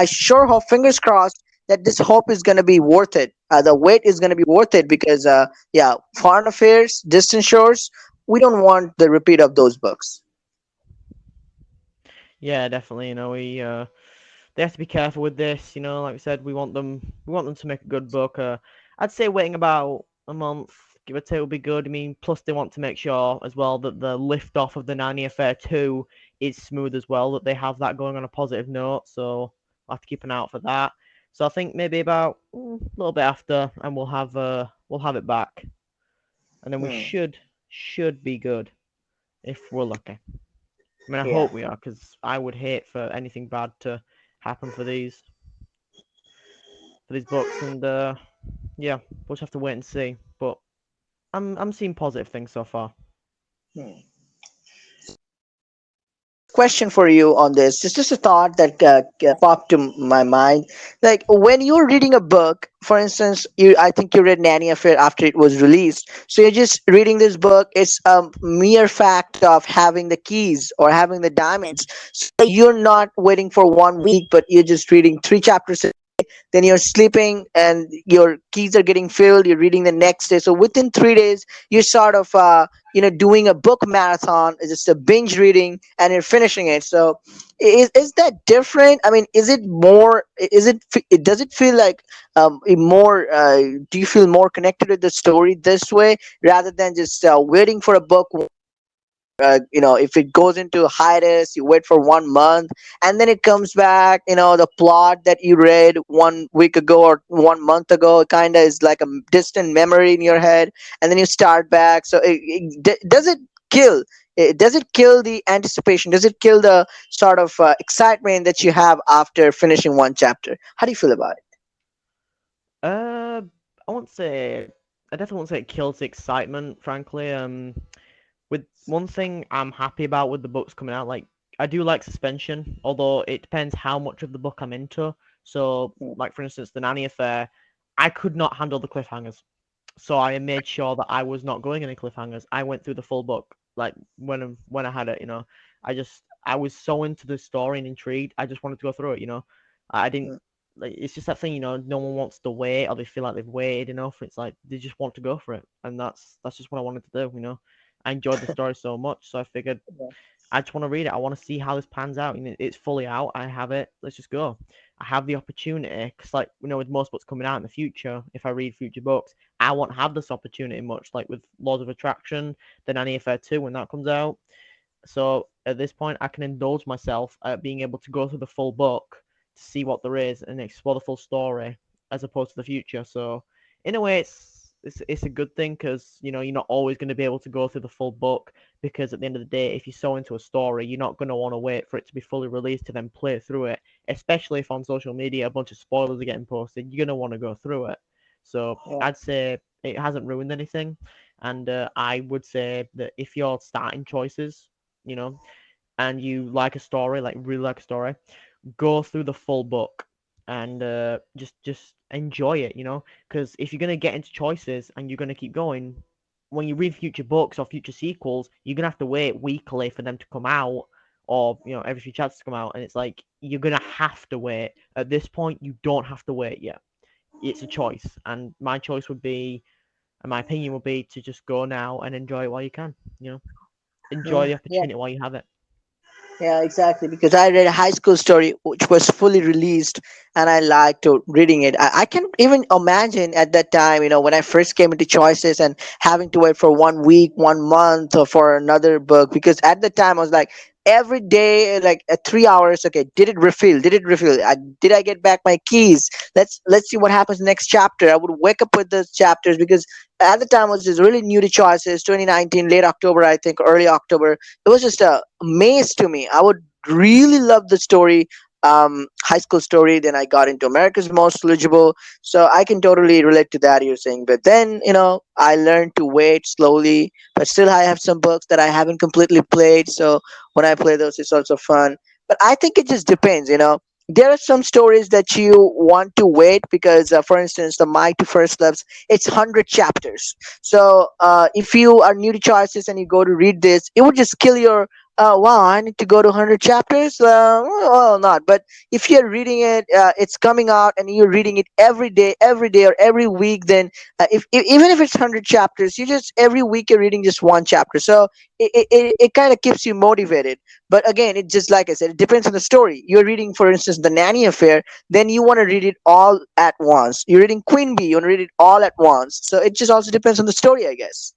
sure hope, fingers crossed, that this hope is going to be worth it. The wait is going to be worth it because yeah, foreign affairs, distant shores, we don't want the repeat of those books. Yeah, definitely. They have to be careful with this. Like we said, we want them to make a good book. I'd say waiting about a month, give or take, will be good. I mean, plus they want to make sure as well that the lift off of the Nanny affair 2 is smooth as well, that they have that going on a positive note. So I'll have to keep an eye out for that. So I think maybe about a little bit after, and we'll have it back, and then we Hmm. should be good if we're lucky. I mean, I Yeah. hope we are, because I would hate for anything bad to happen for these books, and yeah, we'll just have to wait and see. But I'm seeing positive things so far. Hmm. Question for you on this. Just a thought that popped to my mind. Like when you're reading a book, for instance, I think you read Nanny Affair after it was released. So you're just reading this book. It's a mere fact of having the keys or having the diamonds. So you're not waiting for 1 week, but you're just reading 3 chapters, then you're sleeping and your keys are getting filled, you're reading the next day, so within 3 days you're sort of doing a book marathon. It's just a binge reading and you're finishing it. So is that different? I mean, is it more, does it feel like more do you feel more connected with the story this way rather than just waiting for a book? If it goes into hiatus, you wait for 1 month and then it comes back. The plot that you read 1 week ago or 1 month ago kind of is like a distant memory in your head, and then you start back. So does it kill the anticipation? Does it kill the sort of excitement that you have after finishing one chapter? How do you feel about it? Uh, I won't say I definitely won't say it kills the excitement. Frankly, with one thing I'm happy about with the books coming out, like I do like suspension, although it depends how much of the book I'm into. So, Mm, like for instance, the Nanny affair, I could not handle the cliffhangers. So I made sure that I was not going any cliffhangers. I went through the full book, like when I had it. I was so into the story and intrigued. I just wanted to go through it. I didn't mm, like. It's just that thing. No one wants to wait, or they feel like they've waited enough. It's like they just want to go for it, and that's just what I wanted to do. I enjoyed the story so much, so I figured yeah, I just want to read it. I want to see how this pans out. It's fully out. I have it. Let's just go. I have the opportunity because, like, with most books coming out in the future, if I read future books, I won't have this opportunity much. Like with Laws of Attraction, the Nanny Affair 2 when that comes out. So at this point, I can indulge myself at being able to go through the full book to see what there is and explore the full story as opposed to the future. So in a way, it's a good thing because you're not always going to be able to go through the full book because at the end of the day, if you're so into a story, you're not going to want to wait for it to be fully released to then play through it. Especially if on social media a bunch of spoilers are getting posted, you're going to want to go through it. So yeah, I'd say it hasn't ruined anything. And I would say that if you're starting choices, you know, and you like a story, like really like a story, go through the full book and just enjoy it, because if you're gonna get into choices and you're gonna keep going, when you read future books or future sequels, you're gonna have to wait weekly for them to come out, or every few chapters to come out, and it's like you're gonna have to wait. At this point, you don't have to wait yet. It's a choice, and my choice would be, and my opinion would be to just go now and enjoy it while you can. Enjoy the yeah. opportunity while you have it. Yeah, exactly. Because I read a high school story which was fully released, and I liked reading it. I can even imagine at that time, when I first came into choices and having to wait for 1 week, 1 month, or for another book. Because at the time I was like, every day, like 3 hours. Okay, did it refill? Did it refill? Did I get back my keys? Let's see what happens next chapter. I would wake up with those chapters because at the time I was just really new to choices. 2019, late October, I think, early October. It was just a maze to me. I would really love the story, high school story. Then I got into America's Most Legible, so I can totally relate to that you're saying. But then I learned to wait slowly, but still I have some books that I haven't completely played. So when I play those, it's also fun. But I think it just depends. there are some stories that you want to wait because, for instance, the Mighty First Loves, it's 100 chapters. So if you are new to choices and you go to read this, it would just kill your. Wow, I need to go to 100 chapters. Well, not. But if you're reading it, it's coming out, and you're reading it every day or every week. Then, if even if it's 100 chapters, you just every week you're reading just one chapter. So it kind of keeps you motivated. But again, it just like I said, it depends on the story. You're reading, for instance, the Nanny Affair, then you want to read it all at once. You're reading Queen Bee, you want to read it all at once. So it just also depends on the story, I guess.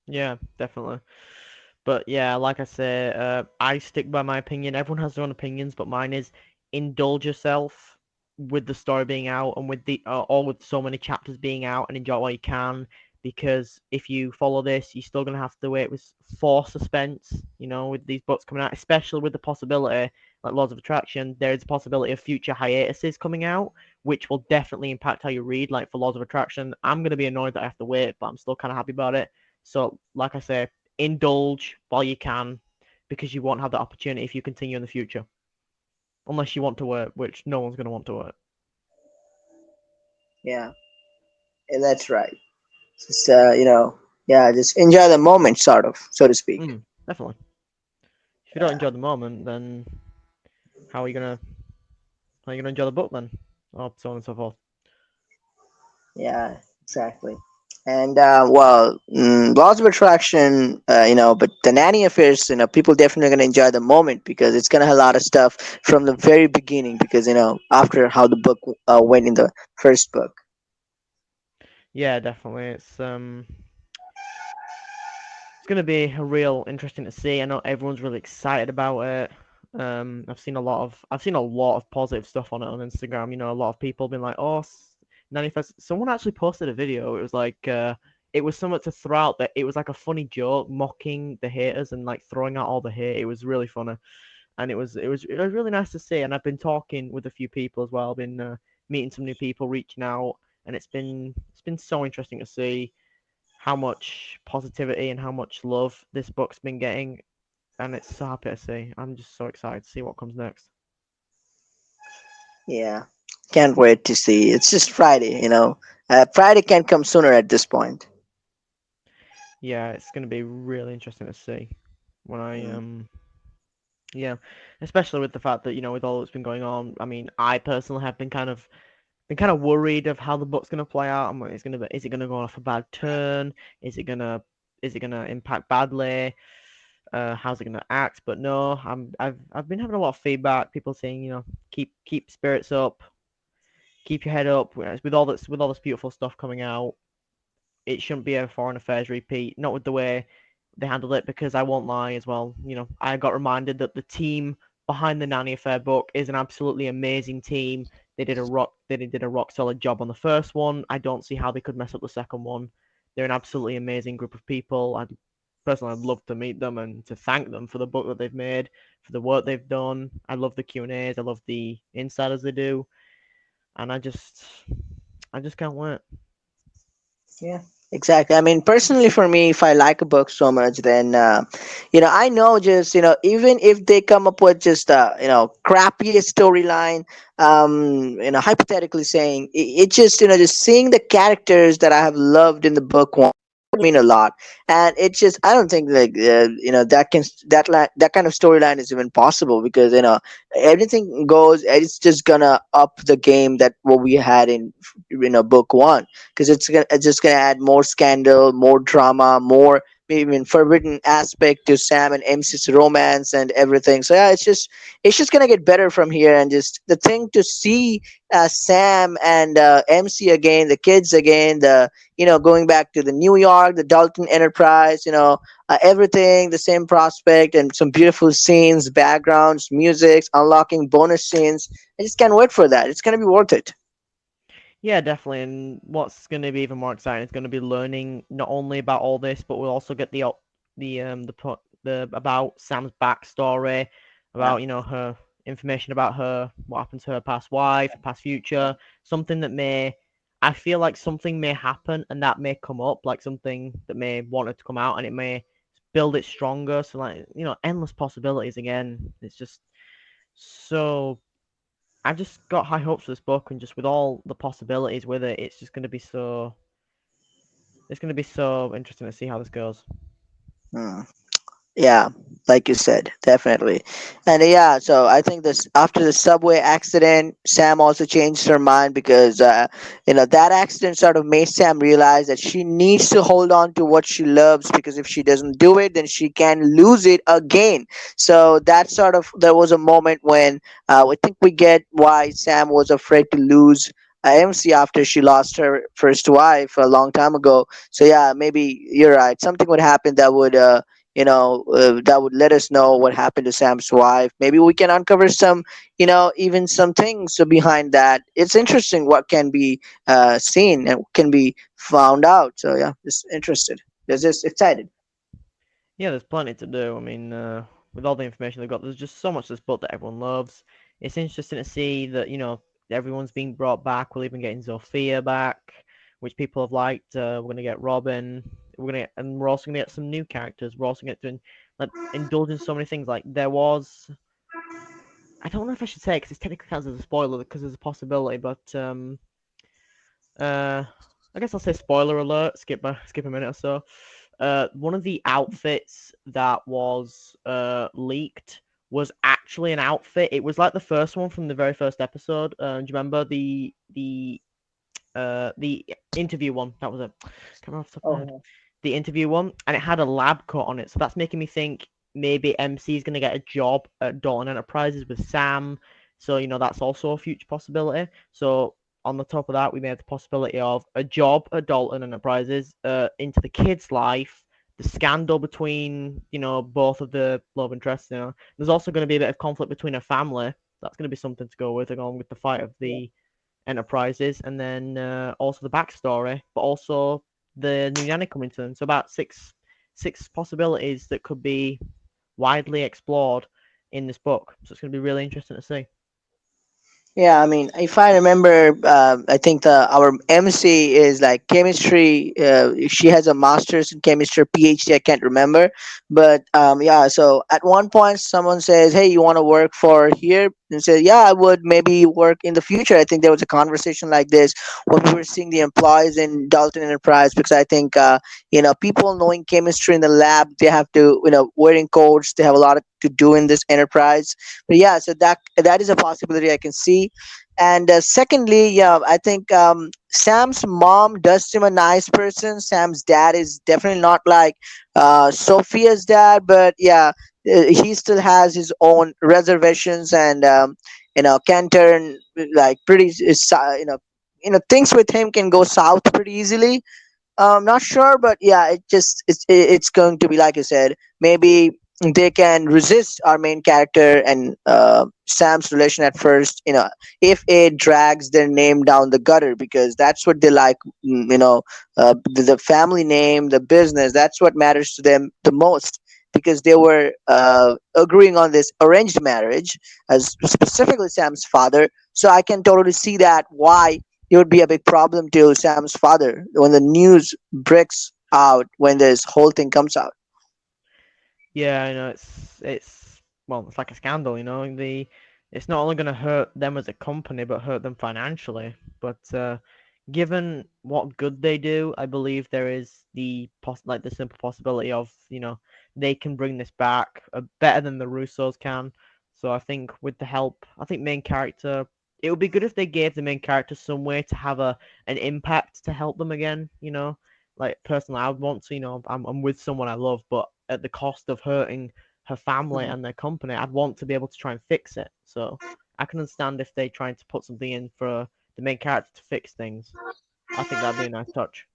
Yeah, definitely. But yeah, like I say, I stick by my opinion. Everyone has their own opinions, but mine is indulge yourself with the story being out and with the or with so many chapters being out, and enjoy it while you can. Because if you follow this, you're still gonna have to wait with for suspense. You know, with these books coming out, especially with the possibility, like Laws of Attraction, there is a possibility of future hiatuses coming out, which will definitely impact how you read. Like for Laws of Attraction, I'm gonna be annoyed that I have to wait, but I'm still kind of happy about it. So, like I say, indulge while you can, because you won't have that opportunity if you continue in the future, unless you want to work, which no one's going to want to work. Yeah, that's right. Just yeah, just enjoy the moment, sort of, so to speak. Definitely. If you don't Yeah, enjoy the moment, then how are you gonna enjoy the book then, or so on and so forth? yeah, exactly. And laws of attraction, but the Nanny Affairs, people definitely going to enjoy the moment because it's going to have a lot of stuff from the very beginning. Because after how the book went in the first book. Yeah, definitely. It's gonna be a real interesting to see. I know everyone's really excited about it. I've seen a lot of positive stuff on it on Instagram. You know, a lot of people been like, "Oh, Nanny Fest." Someone actually posted a video. It was like, it was somewhat to throw out that it was like a funny joke mocking the haters and like throwing out all the hate. It was really funny, and it was really nice to see. And I've been talking with a few people as well. I've been meeting some new people, reaching out, and it's been so interesting to see how much positivity and how much love this book's been getting, and it's so happy to see. I'm just so excited to see what comes next. Yeah, can't wait to see. It's just Friday. Friday can't come sooner at this point. Yeah, it's gonna be really interesting to see when I Mm. yeah, especially with the fact that with all that's been going on. I mean, I personally have been kind of worried of how the book's gonna play out. I'm like, is it gonna go off a bad turn? Is it gonna is it gonna impact badly? How's it gonna act? But no, I've been having a lot of feedback. People saying, keep spirits up, keep your head up. With all this beautiful stuff coming out, it shouldn't be a foreign affairs repeat. Not with the way they handled it, because I won't lie as well. I got reminded that the team behind the Nanny Affair book is an absolutely amazing team. They did a rock solid job on the first one. I don't see how they could mess up the second one. They're an absolutely amazing group of people. I'd love to meet them and to thank them for the book that they've made, for the work they've done. I love the Q&As. I love the insiders they do, and I just can't wait. Yeah, exactly. I mean, personally, for me, if I like a book so much, then I know just even if they come up with just crappiest storyline, hypothetically saying it just just seeing the characters that I have loved in the book one mean a lot. And it's just I don't think like that kind of storyline is even possible because everything goes, it's just gonna up the game that what we had in book one, because it's just gonna add more scandal, more drama, more even forbidden aspect to Sam and MC's romance and everything. So yeah, it's just gonna get better from here. And just the thing to see Sam and MC again, the kids again, the going back to the New York, the Dalton Enterprise, everything, the same prospect, and some beautiful scenes, backgrounds, music, unlocking bonus scenes. I just can't wait for that. It's gonna be worth it. Yeah, definitely. And what's going to be even more exciting is going to be learning not only about all this, but we'll also get the about Sam's backstory, Yeah. about her information about her, what happened to her past wife, past future, something that may. I feel like something may happen and that may come up, like something that may want it to come out, and it may build it stronger. So like endless possibilities again. It's just So I've just got high hopes for this book, and just with all the possibilities with it, it's just going to be so. It's going to be so interesting to see how this goes. Hmm. Yeah, like you said, definitely. And yeah, so I think this after the subway accident, Sam also changed her mind because that accident sort of made Sam realize that she needs to hold on to what she loves, because if she doesn't do it, then she can lose it again. So that sort of there was a moment when I think we get why Sam was afraid to lose MC after she lost her first wife a long time ago. So yeah, maybe you're right. Something would happen that would that would let us know what happened to Sam's wife. Maybe we can uncover some, even some things behind that. It's interesting what can be seen and can be found out. So yeah, just interested. Just excited. Yeah, there's plenty to do. I mean, with all the information they've got, there's just so much to this book that everyone loves. It's interesting to see that everyone's being brought back. We're even getting Zofia back, which people have liked. We're gonna get Robin. And we're also gonna get some new characters. We're also gonna get to like indulge in so many things. Like there was, I don't know if I should say it because it's technically counts as a spoiler because there's a possibility, but uh, I guess I'll say spoiler alert. Skip a minute or so. One of the outfits that was leaked was actually an outfit. It was like the first one from the very first episode. Do you remember the interview one? That was it. Can't remember off the top of my head. Oh, The interview one, and it had a lab coat on it. So that's making me think maybe MC is going to get a job at Dalton Enterprises with Sam. So that's also a future possibility. So on the top of that, we may have the possibility of a job at Dalton Enterprises, into the kid's life, the scandal between both of the love interests. There's also going to be a bit of conflict between a family. That's going to be something to go with, along with the fight of yeah. the enterprises, and then also the backstory, but also the new Nanny coming to them. So about six possibilities that could be widely explored in this book. So it's going to be really interesting to see. Yeah, I mean, if I remember, I think our MC is like chemistry. She has a master's in chemistry, PhD. I can't remember, but yeah. So at one point, someone says, "Hey, you want to work for here?" And says, "Yeah, I would maybe work in the future." I think there was a conversation like this when we were seeing the employees in Dalton Enterprise, because I think people knowing chemistry in the lab, they have to wearing coats. They have a lot to do in this enterprise. But yeah, so that is a possibility I can see. And secondly, yeah, I think Sam's mom does seem a nice person. Sam's dad is definitely not like Sophia's dad, but yeah, he still has his own reservations, and can turn like pretty things with him can go south pretty easily. Not sure, but yeah, it's going to be like I said. Maybe they can resist our main character and Sam's relation at first. If it drags their name down the gutter, because that's what they like. The family name, the business. That's what matters to them the most. Because they were agreeing on this arranged marriage, as specifically Sam's father. So I can totally see that why it would be a big problem to Sam's father when the news breaks out, when this whole thing comes out. Yeah, it's well, it's like a scandal. It's not only going to hurt them as a company, but hurt them financially. But given what good they do, I believe there is the simple possibility of they can bring this back better than the Russos can. So I think with the help, I think main character. It would be good if they gave the main character some way to have an impact to help them again. Like personally, I would want to. I'm with someone I love, but at the cost of hurting her family Mhm. and their company, I'd want to be able to try and fix it. So I can understand if they trying to put something in for the main character to fix things. I think that'd be a nice touch.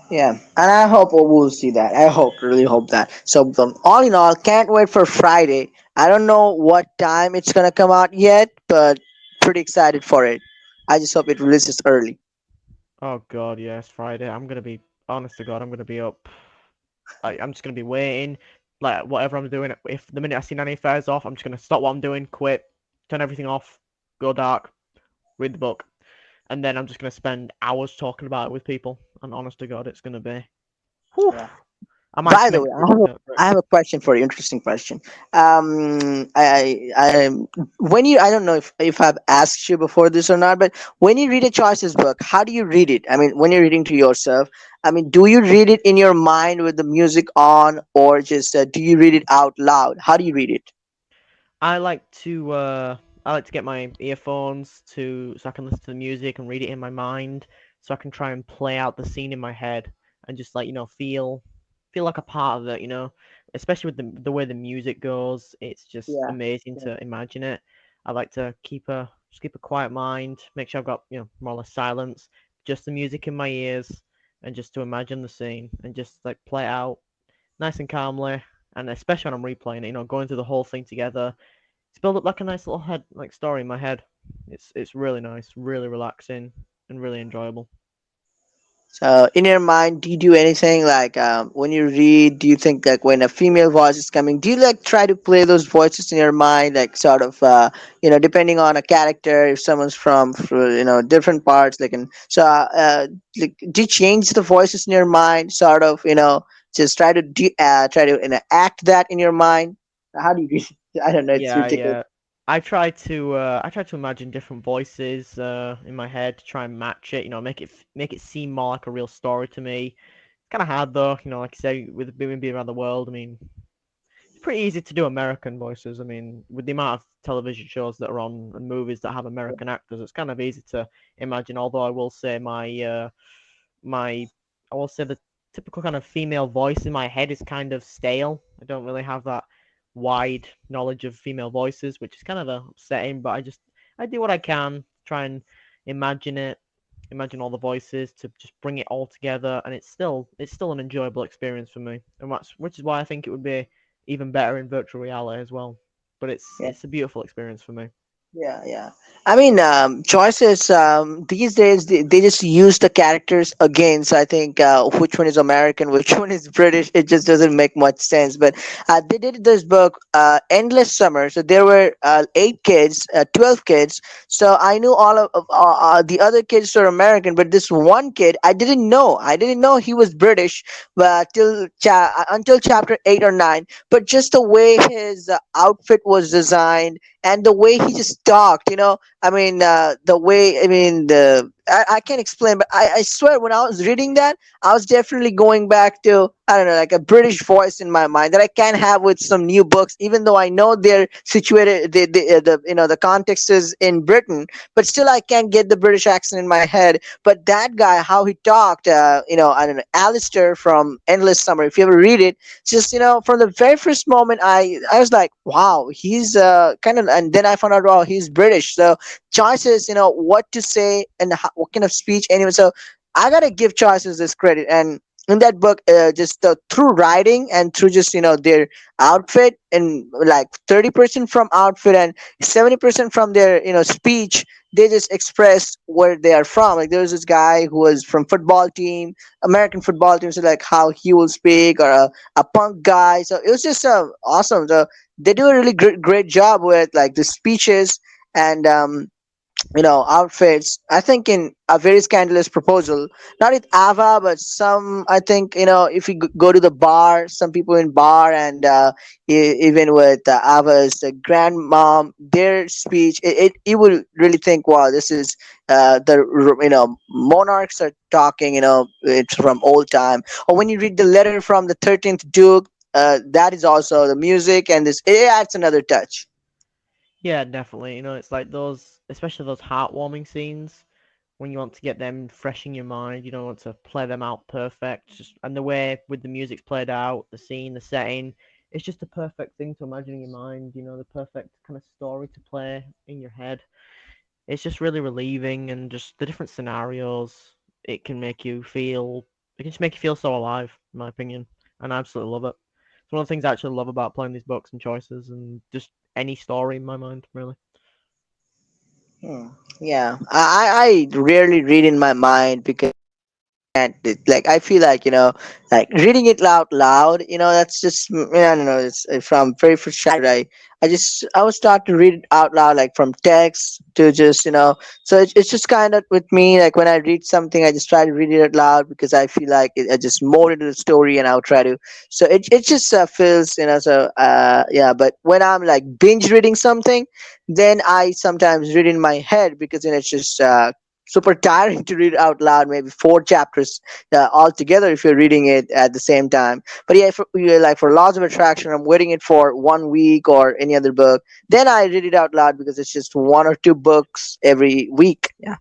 Yeah, and I hope we'll see that. I hope, really hope that. So, all in all, can't wait for Friday. I don't know what time it's gonna come out yet, but pretty excited for it. I just hope it releases early. Oh God, yes, Friday. I'm gonna be honest to God, I'm gonna be up. I'm just gonna be waiting, like whatever I'm doing. If the minute I see Nanny Affairs off, I'm just gonna stop what I'm doing, quit, turn everything off, go dark, read the book, and then I'm just gonna spend hours talking about it with people. And honest to God, it's gonna be, whew, Yeah. I might By just the make way, a group chat for it. I have a question for you. Interesting question. I when you I don't know if I've asked you before this or not, but when you read a choices book, how do you read it? I mean, when you're reading to yourself, I mean, do you read it in your mind with the music on, or just do you read it out loud? How do you read it? I like to I like to get my earphones to so I can listen to the music and read it in my mind, so I can try and play out the scene in my head and just like feel like a part of it. Especially with the way the music goes, it's just Yeah. amazing Yeah. to imagine it. I like to keep a quiet mind, make sure I've got more or less silence, just the music in my ears, and just to imagine the scene and just like play it out nice and calmly, and especially when I'm replaying it, going through the whole thing together. It's built up like a nice little head like story in my head. It's really nice, really relaxing, and really enjoyable. So, in your mind, do you do anything like when you read? Do you think like when a female voice is coming, do you like try to play those voices in your mind, like sort of, depending on a character, if someone's from different parts, like like do you change the voices in your mind, sort of, just try to act that in your mind? How do you? I don't know. It's Yeah, ridiculous. yeah. I try to imagine different voices in my head to try and match it. Make it seem more like a real story to me. It's kind of hard though. Like I say, with being around the world. I mean, it's pretty easy to do American voices. I mean, with the amount of television shows that are on and movies that have American actors, it's kind of easy to imagine. Although I will say my I will say the typical kind of female voice in my head is kind of stale. I don't really have that wide knowledge of female voices, which is kind of upsetting. But I do what I can, try and imagine it, imagine all the voices to just bring it all together, and it's still an enjoyable experience for me, and which is why I think it would be even better in virtual reality as well. But it's a beautiful experience for me. Yeah, yeah. I mean, choices these days they just use the characters again. So I think which one is American, which one is British, it just doesn't make much sense. But they did this book, Endless Summer. So there were 8 kids, 12 kids. So I knew all of the other kids were American, but this one kid I didn't know. I didn't know he was British, but until chapter 8 or 9. But just the way his outfit was designed and the way he just talked, I mean, the way, I mean, I can't explain, but I swear when I was reading that, I was definitely going back to, I don't know, like a British voice in my mind that I can't have with some new books, even though I know they're situated, the context is in Britain, but still I can't get the British accent in my head. But that guy, how he talked, I don't know, Alistair from Endless Summer, if you ever read it, just from the very first moment I was like, wow, he's kind of, and then I found out, wow, he's British. So choices, what to say and what kind of speech anyway. So I gotta give choices this credit. And in that book, just through writing and through just their outfit, and like 30% from outfit and 70% from their speech, they just express where they are from. Like there was this guy who was from football team, American football team, so like how he will speak, or a punk guy. So it was just awesome. So they do a really great job with like the speeches and outfits. I think in a very scandalous proposal, not with Ava, but some, I think, if you go to the bar, some people in bar, and even with Ava's grandmom, their speech, you will really think, wow, this is monarchs are talking, it's from old time. Or when you read the letter from the 13th Duke, that is also the music, and this, it adds another touch. Yeah, definitely. It's like those, especially those heartwarming scenes when you want to get them fresh in your mind. You don't want to play them out perfect. And the way with the music's played out, the scene, the setting, it's just the perfect thing to imagine in your mind. The perfect kind of story to play in your head. It's just really relieving, and just the different scenarios. It can make you feel. It can just make you feel so alive, in my opinion, and I absolutely love it. It's one of the things I actually love about playing these books and choices, and just any story in my mind, really. Hmm. Yeah, I rarely read in my mind because Like I feel like like reading it out loud. That's just I don't know. It's from very first chapter. I was taught to read it out loud, like from text to just So it's just kind of with me. Like when I read something, I just try to read it out loud because I feel like I just more into the story, and I'll try to. So it just feels So yeah. But when I'm like binge reading something, then I sometimes read in my head because it's just super tiring to read out loud, maybe four chapters all together if you're reading it at the same time. But yeah, like for laws of attraction, I'm waiting it for 1 week or any other book, then I read it out loud because it's just one or two books every week. Yeah,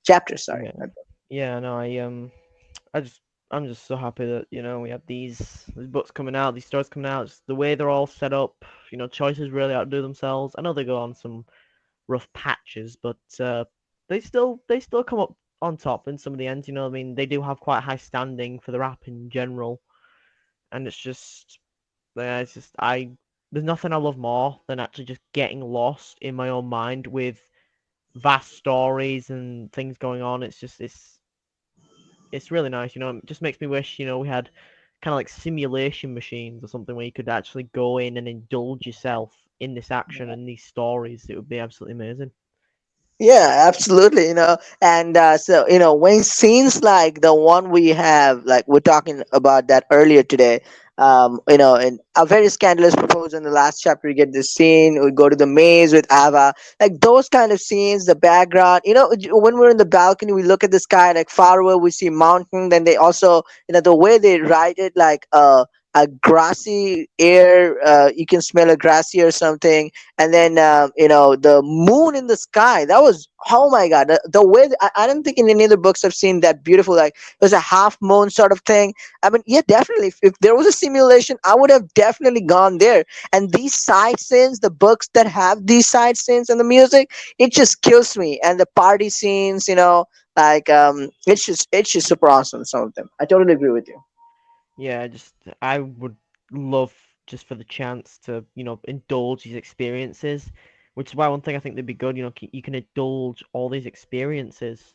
chapters, sorry. Yeah, yeah. No, I just I'm just so happy that we have these books coming out, these stories coming out. Just the way they're all set up, choices really outdo themselves. I know they go on some rough patches, but they still come up on top in some of the ends. I mean, they do have quite high standing for the rap in general, and it's just yeah, it's just I there's nothing I love more than actually just getting lost in my own mind with vast stories and things going on. It's really nice. It just makes me wish we had kind of like simulation machines or something where you could actually go in and indulge yourself in this action and these stories. It would be absolutely amazing. Yeah, absolutely. And so when scenes like the one we have, like we're talking about that earlier today, in a very scandalous proposal in the last chapter, you get this scene. We go to the maze with Ava, like those kind of scenes. The background, when we're in the balcony, we look at the sky, like far away, we see mountain. Then they also, the way they write it, like a grassy air, you can smell a grassy or something, and then the moon in the sky, that was, oh my god, the way I don't think in any other books I've seen that beautiful, like it was a half moon sort of thing. I mean, yeah, definitely, if there was a simulation, I would have definitely gone there. And these side scenes, the books that have these side scenes and the music, it just kills me. And the party scenes, like it's just super awesome, some of them. I totally agree with you. Yeah, just I would love just for the chance to indulge these experiences, which is why one thing I think they'd be good. You can indulge all these experiences.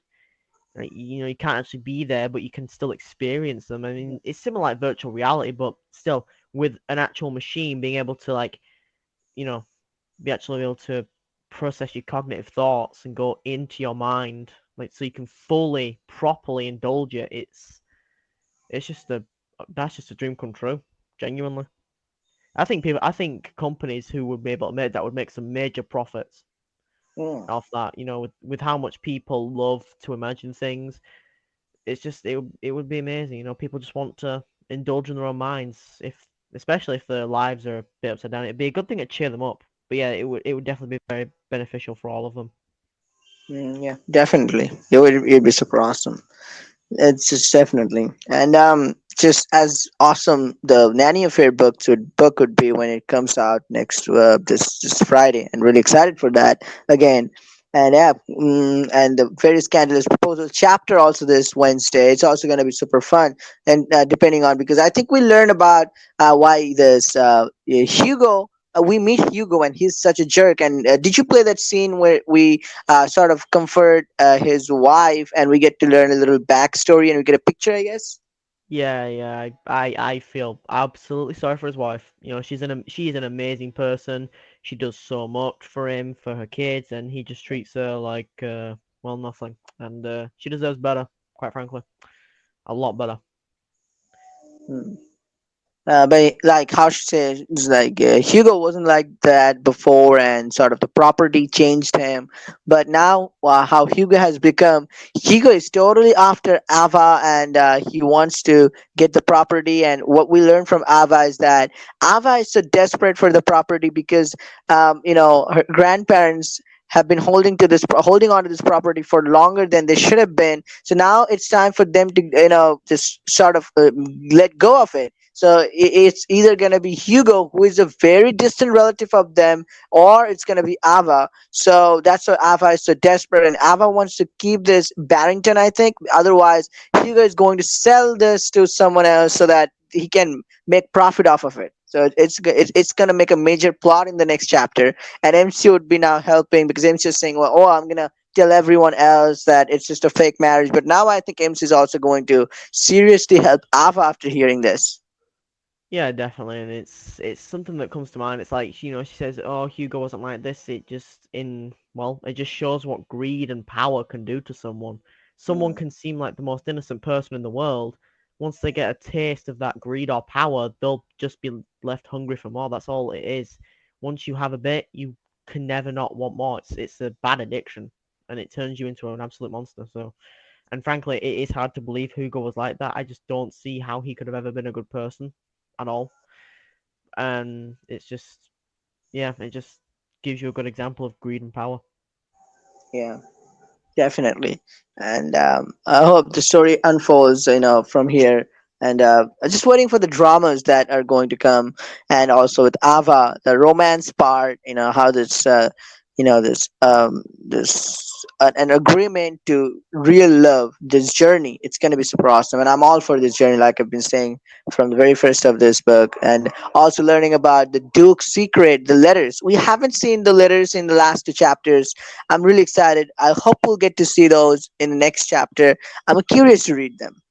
Right? You can't actually be there, but you can still experience them. I mean, it's similar like virtual reality, but still with an actual machine being able to you know, be actually able to process your cognitive thoughts and go into your mind, like so you can fully, properly indulge it. It's just a that's just a dream come true, genuinely. I think companies who would be able to make that would make some major profits Mm. off that. With how much people love to imagine things, it's just it would be amazing. People just want to indulge in their own minds, if especially if their lives are a bit upside down. It'd be a good thing to cheer them up. But yeah, it would definitely be very beneficial for all of them. Yeah, definitely, it'd be super awesome. It's just definitely, and just as awesome the Nanny Affair book would be when it comes out next this Friday, and really excited for that again. And yeah, and the very scandalous proposal chapter also this Wednesday. It's also going to be super fun, and depending on, because I think we learn about why this Hugo. We meet Hugo and he's such a jerk. And did you play that scene where we sort of comfort his wife, and we get to learn a little backstory, and we get a picture, I guess. Yeah, yeah, I feel absolutely sorry for his wife. She's an amazing person. She does so much for him, for her kids, and he just treats her like well, nothing. And she deserves better, quite frankly, a lot better. Hmm. But like how she says, it's like Hugo wasn't like that before, and sort of the property changed him. But now, how Hugo has become, Hugo is totally after Ava, and he wants to get the property. And what we learn from Ava is that Ava is so desperate for the property because, her grandparents have been holding on to this property for longer than they should have been. So now it's time for them to, just sort of let go of it. So it's either going to be Hugo, who is a very distant relative of them, or it's going to be Ava. So that's why Ava is so desperate, and Ava wants to keep this Barrington, I think. Otherwise, Hugo is going to sell this to someone else so that he can make profit off of it. So it's going to make a major plot in the next chapter, and MC would be now helping because MC is saying, "Well, oh, I'm gonna tell everyone else that it's just a fake marriage. But now I think MC is also going to seriously help Ava after hearing this. Yeah, definitely, and it's something that comes to mind. It's like, she says, "Oh, Hugo wasn't like this." It just shows what greed and power can do to someone. Someone Mm, can seem like the most innocent person in the world. Once they get a taste of that greed or power, they'll just be left hungry for more. That's all it is. Once you have a bit, you can never not want more. It's a bad addiction, and it turns you into an absolute monster. So, and frankly, it is hard to believe Hugo was like that. I just don't see how he could have ever been a good person at all. And it's just, yeah, it just gives you a good example of greed and power. yeah. Definitely, and I hope the story unfolds, from here. And I'm just waiting for the dramas that are going to come, and also with Ava, the romance part. How this, this an agreement to real love. This journey, it's going to be super awesome, and I'm all for this journey. Like I've been saying from the very first of this book, and also learning about the Duke's secret, the letters. We haven't seen the letters in the last two chapters. I'm really excited. I hope we'll get to see those in the next chapter. I'm curious to read them.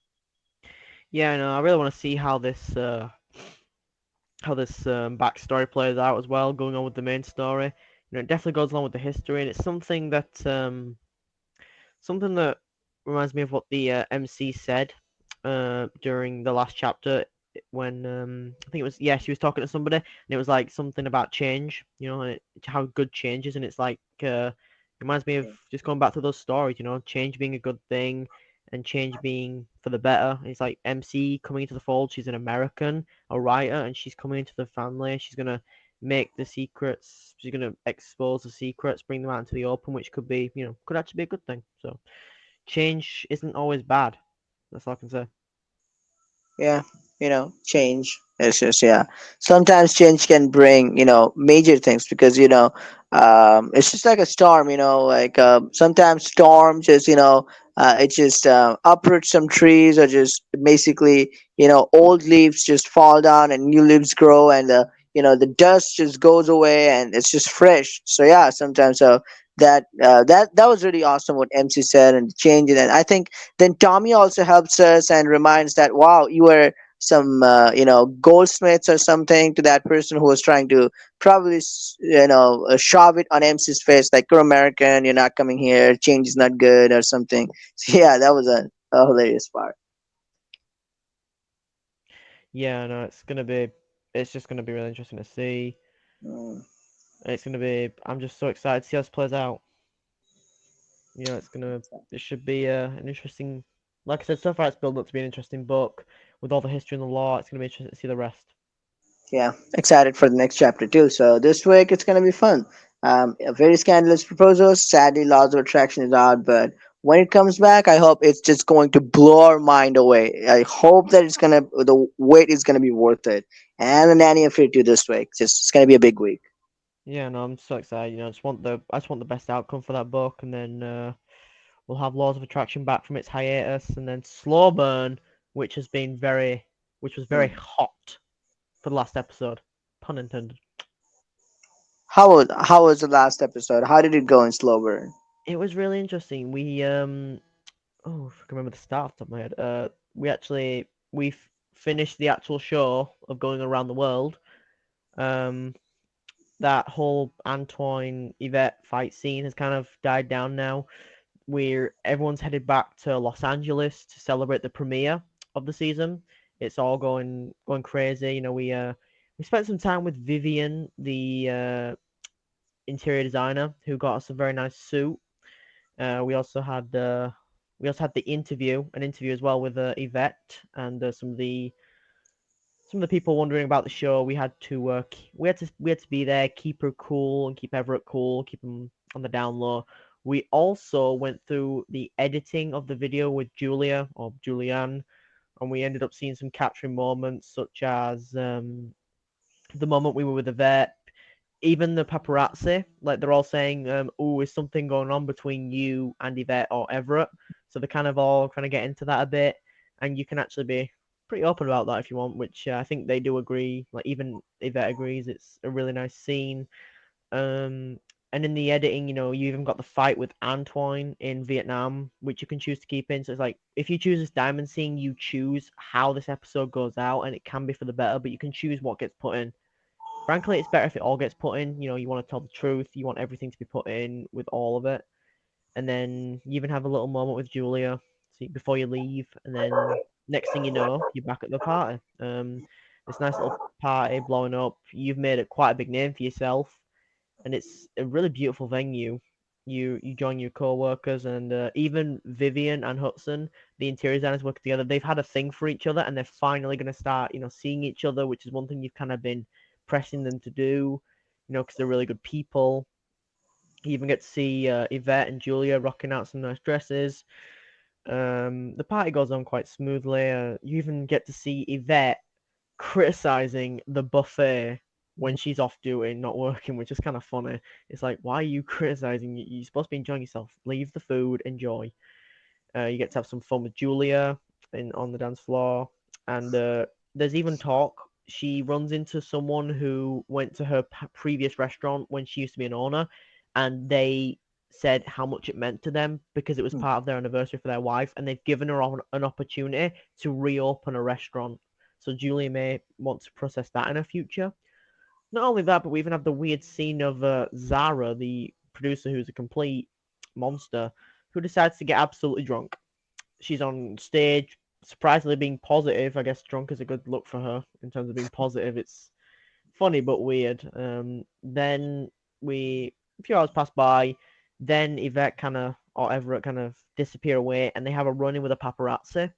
Yeah, I know. I really want to see how this backstory plays out as well, going on with the main story. It definitely goes along with the history, and it's something that reminds me of what the MC said during the last chapter when I think it was, yeah, she was talking to somebody, and it was like something about change, and how good change is, and it's like reminds me of just going back to those stories, change being a good thing and change being for the better. It's like MC coming into the fold. She's an American, a writer, and she's coming into the family. She's gonna make the secrets. She's gonna expose the secrets, bring them out into the open, which could be, could actually be a good thing. So change isn't always bad. That's all I can say. Yeah, change. It's just, yeah. Sometimes change can bring, major things, because, it's just like a storm, like sometimes storm just, it just uproots some trees, or just basically, old leaves just fall down and new leaves grow, and the dust just goes away and it's just fresh. So yeah, sometimes that was really awesome what MC said, and change it. And I think then Tommy also helps us and reminds that, wow, you were some goldsmiths or something, to that person who was trying to probably shove it on MC's face, like, you're American, you're not coming here, change is not good or something. So yeah, that was a hilarious part. Yeah, no, it's just gonna be really interesting to see. Mm. I'm just so excited to see how this plays out. It should be an interesting, like I said, so far it's built up to be an interesting book with all the history and the law. It's gonna be interesting to see the rest. Yeah, excited for the next chapter too. So this week it's gonna be fun. A very scandalous proposal. Sadly, Laws of Attraction is out, but when it comes back, I hope it's just going to blow our mind away. I hope that the wait is gonna be worth it. And the Nanny Affair too this week. It's gonna be a big week. Yeah, no, I'm so excited. I just want the best outcome for that book, and then we'll have Laws of Attraction back from its hiatus, and then Slow Burn, which has been which was very Hmm. hot for the last episode. Pun intended. How was the last episode? How did it go in Slow Burn? It was really interesting. If I can remember the start off the top of my head. We finished the actual show of going around the world. Um, that whole Antoine Yvette fight scene has kind of died down now. Everyone's headed back to Los Angeles to celebrate the premiere of the season. It's all going crazy. We spent some time with Vivian, the interior designer, who got us a very nice suit. We also had an interview as well with Yvette and some of the people wondering about the show. We had to be there, keep her cool and keep Everett cool, keep him on the down low. We also went through the editing of the video with Julia or Julianne, and we ended up seeing some capturing moments, such as the moment we were with Yvette. Even the paparazzi, like they're all saying, "Oh, is something going on between you and Yvette or Everett?" So they kind of all kind of get into that a bit, and you can actually be pretty open about that if you want, which I think they do agree. Like even Yvette agrees, it's a really nice scene. Um, And in the editing, you even got the fight with Antoine in Vietnam, which you can choose to keep in. So it's like if you choose this diamond scene, you choose how this episode goes out, and it can be for the better, but you can choose what gets put in. Frankly, it's better if it all gets put in. You want to tell the truth. You want everything to be put in with all of it. And then you even have a little moment with Julia before you leave, and then next thing you know, you're back at the party. This nice little party blowing up. You've made it quite a big name for yourself, and it's a really beautiful venue. You join your co-workers, and even Vivian and Hudson, the interior designers, working together. They've had a thing for each other, and they're finally going to start, seeing each other, which is one thing you've kind of been pressing them to do, because they're really good people. You even get to see Yvette and Julia rocking out some nice dresses. The party goes on quite smoothly. You even get to see Yvette criticizing the buffet when she's off duty, not working, which is kind of funny. It's like, why are you criticizing? You're supposed to be enjoying yourself. Leave the food, enjoy. You get to have some fun with Julia on the dance floor, and there's even talk. She runs into someone who went to her previous restaurant when she used to be an owner, and they said how much it meant to them because it was Hmm. part of their anniversary for their wife, and they've given her an opportunity to reopen a restaurant. So Julia may want to process that in her future. Not only that, but we even have the weird scene of Zara, the producer, who's a complete monster, who decides to get absolutely drunk. She's on stage, surprisingly being positive. I guess drunk is a good look for her in terms of being positive. It's funny but weird. Then a few hours pass by. Then Yvette or Everett kind of disappear away, and they have a run in with a paparazzi.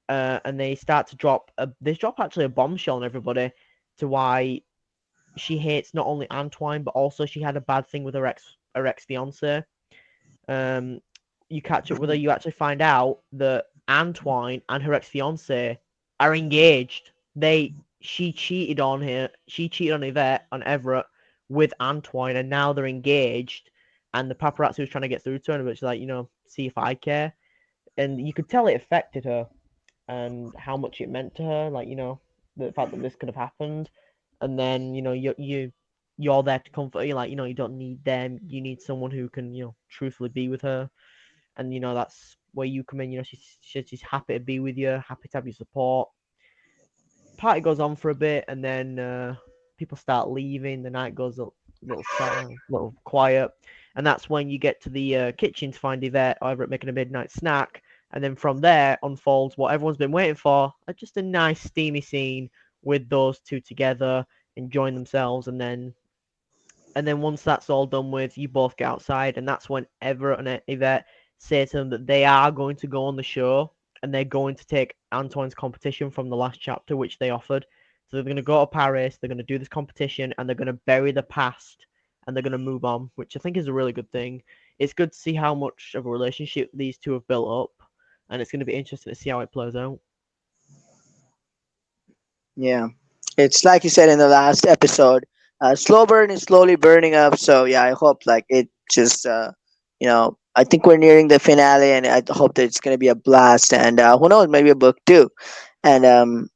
And they start to they drop actually a bombshell on everybody to why she hates not only Antoine, but also she had a bad thing with her ex fiance. Um, you catch up with her, you actually find out that Antoine and her ex fiance are engaged. She cheated on Yvette, on Everett, with Antoine, and now they're engaged. And the paparazzi was trying to get through to her, but she's like, see if I care. And you could tell it affected her and how much it meant to her, like, the fact that this could have happened. And then, you're there to comfort her. You're like, you don't need them. You need someone who can, truthfully be with her. And that's where you come in. She's happy to be with you, happy to have your support. Party goes on for a bit, and then people start leaving. The night goes a little silent, little quiet, and that's when you get to the kitchen to find Yvette over at making a midnight snack. And then from there unfolds what everyone's been waiting for, just a nice steamy scene with those two together enjoying themselves. And then once that's all done with, you both get outside, and that's when Everett and Yvette say to them that they are going to go on the show, and they're going to take Antoine's competition from the last chapter, which they offered. So they're going to go to Paris, they're going to do this competition, and they're going to bury the past, and they're going to move on, which I think is a really good thing. It's good to see how much of a relationship these two have built up, and it's going to be interesting to see how it plays out. Yeah, it's like you said in the last episode. Slow burn is slowly burning up. So yeah, I hope like it just I think we're nearing the finale, and I hope that it's gonna be a blast. And who knows, maybe a book too. And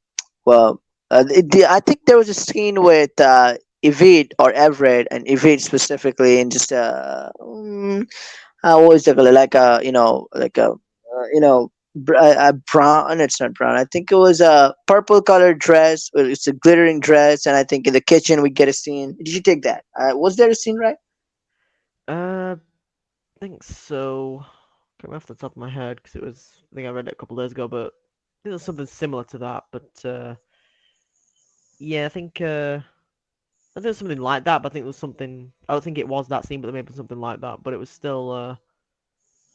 well, I think there was a scene with Evid or Everett and Evid specifically, and just what was it called? Like a like a a brown. It's not brown. I think it was a purple colored dress. It's a glittering dress, and I think in the kitchen we get a scene. Did you take that? Was there a scene, right? I think so. Can't remember off the top of my head because I think I read it a couple of days ago, but it was something similar to that. But yeah, I think it was something like that. But I think it was something. I don't think it was that scene, but maybe something like that. But it was still.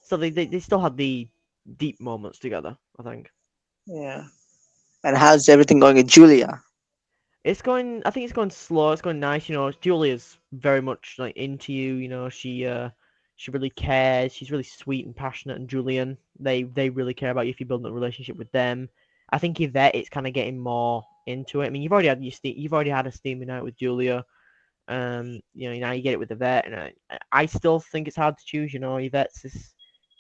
So they still had the deep moments together. I think Yeah. And how's everything going with Julia? it's going. I think it's going slow. It's going nice. Julia's very much like into you. She really cares. She's really sweet and passionate. And Julian, they really care about you if you're building a relationship with them. I think Yvette, it's kind of getting more into it. I mean, you've already had a steamy night with Julia. Now you get it with Yvette, and I still think it's hard to choose. Yvette's this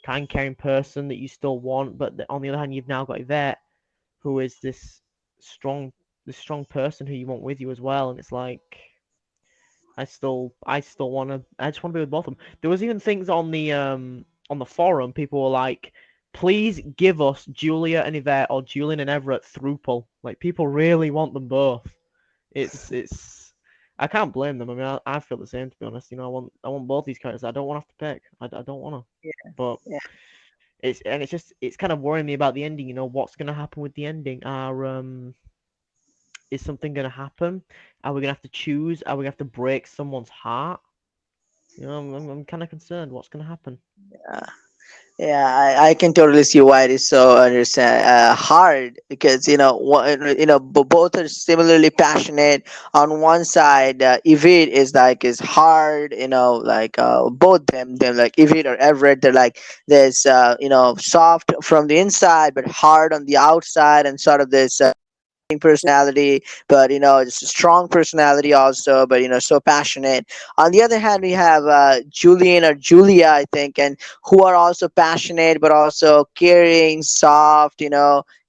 kind, caring person that you still want, but on the other hand, you've now got Yvette, who is strong, this strong person who you want with you as well. And it's like I still wanna I just wanna be with both of them. There was even things on the forum. People were like, please give us Julia and Yvette or Julian and Everett throuple. Like people really want them both. It's I can't blame them. I mean, I feel the same to be honest. You know, I want both these characters. I don't want to have to pick. I don't want to. But Yeah. it's kind of worrying me about the ending. You know, what's gonna happen with the ending? Is something gonna happen? Are we gonna have to choose? Are we gonna have to break someone's heart? You know, I'm kind of concerned. What's gonna happen? Yeah, I can totally see why it is so understand hard because both are similarly passionate. On one side, Evid is hard. Like both them like Evid or Everett, they're like this soft from the inside but hard on the outside, and sort of this personality, but just a strong personality also, but so passionate. On the other hand, we have Julian or Julia, I think, and who are also passionate but also caring, soft.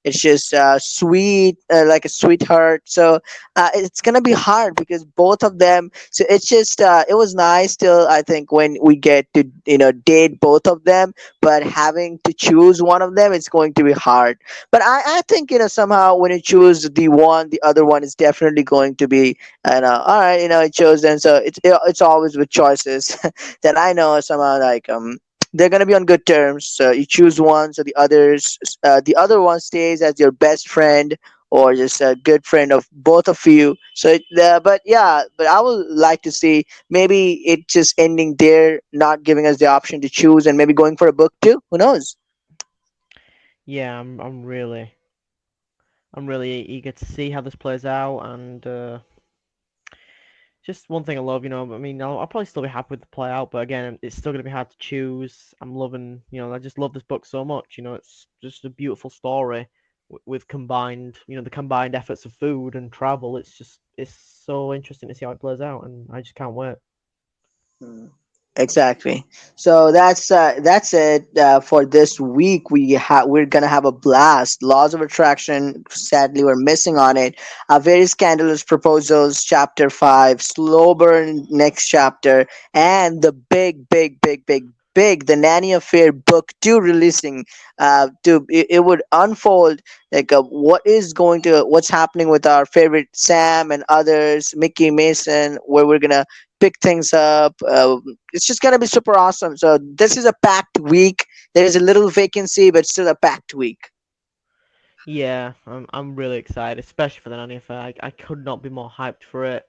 It's just sweet, like a sweetheart. So it's gonna be hard because both of them. So it's just it was nice till I think when we get to date both of them, but having to choose one of them, it's going to be hard. But I think somehow when you choose the one, the other one is definitely going to be all right. It chose them, so it's always with choices that I know somehow like they're gonna be on good terms. So you choose one, so the other one stays as your best friend or just a good friend of both of you. So but yeah, but I would like to see maybe it just ending there, not giving us the option to choose, and maybe going for a book too. Who knows? Yeah, I'm really eager to see how this plays out, and just one thing I love, you know. I mean, I'll probably still be happy with the play out, but again, it's still gonna be hard to choose. I'm loving, you know, I just love this book so much. You know, it's just a beautiful story with combined, you know, the combined efforts of food and travel. It's so interesting to see how it plays out, and I just can't wait. Hmm. Exactly. So that's it for this week. We're gonna have a blast. Laws of attraction. Sadly, we're missing on it. Very scandalous proposals. Chapter 5. Slow burn. Next chapter. And the big. The Nanny Affair book 2 releasing. It would unfold like what's happening with our favorite Sam and others, Mickey Mason, where we're gonna pick things up. It's just gonna be super awesome. So this is a packed week. There is a little vacancy, but still a packed week. Yeah, I'm really excited, especially for the Nanny affair. I could not be more hyped for it,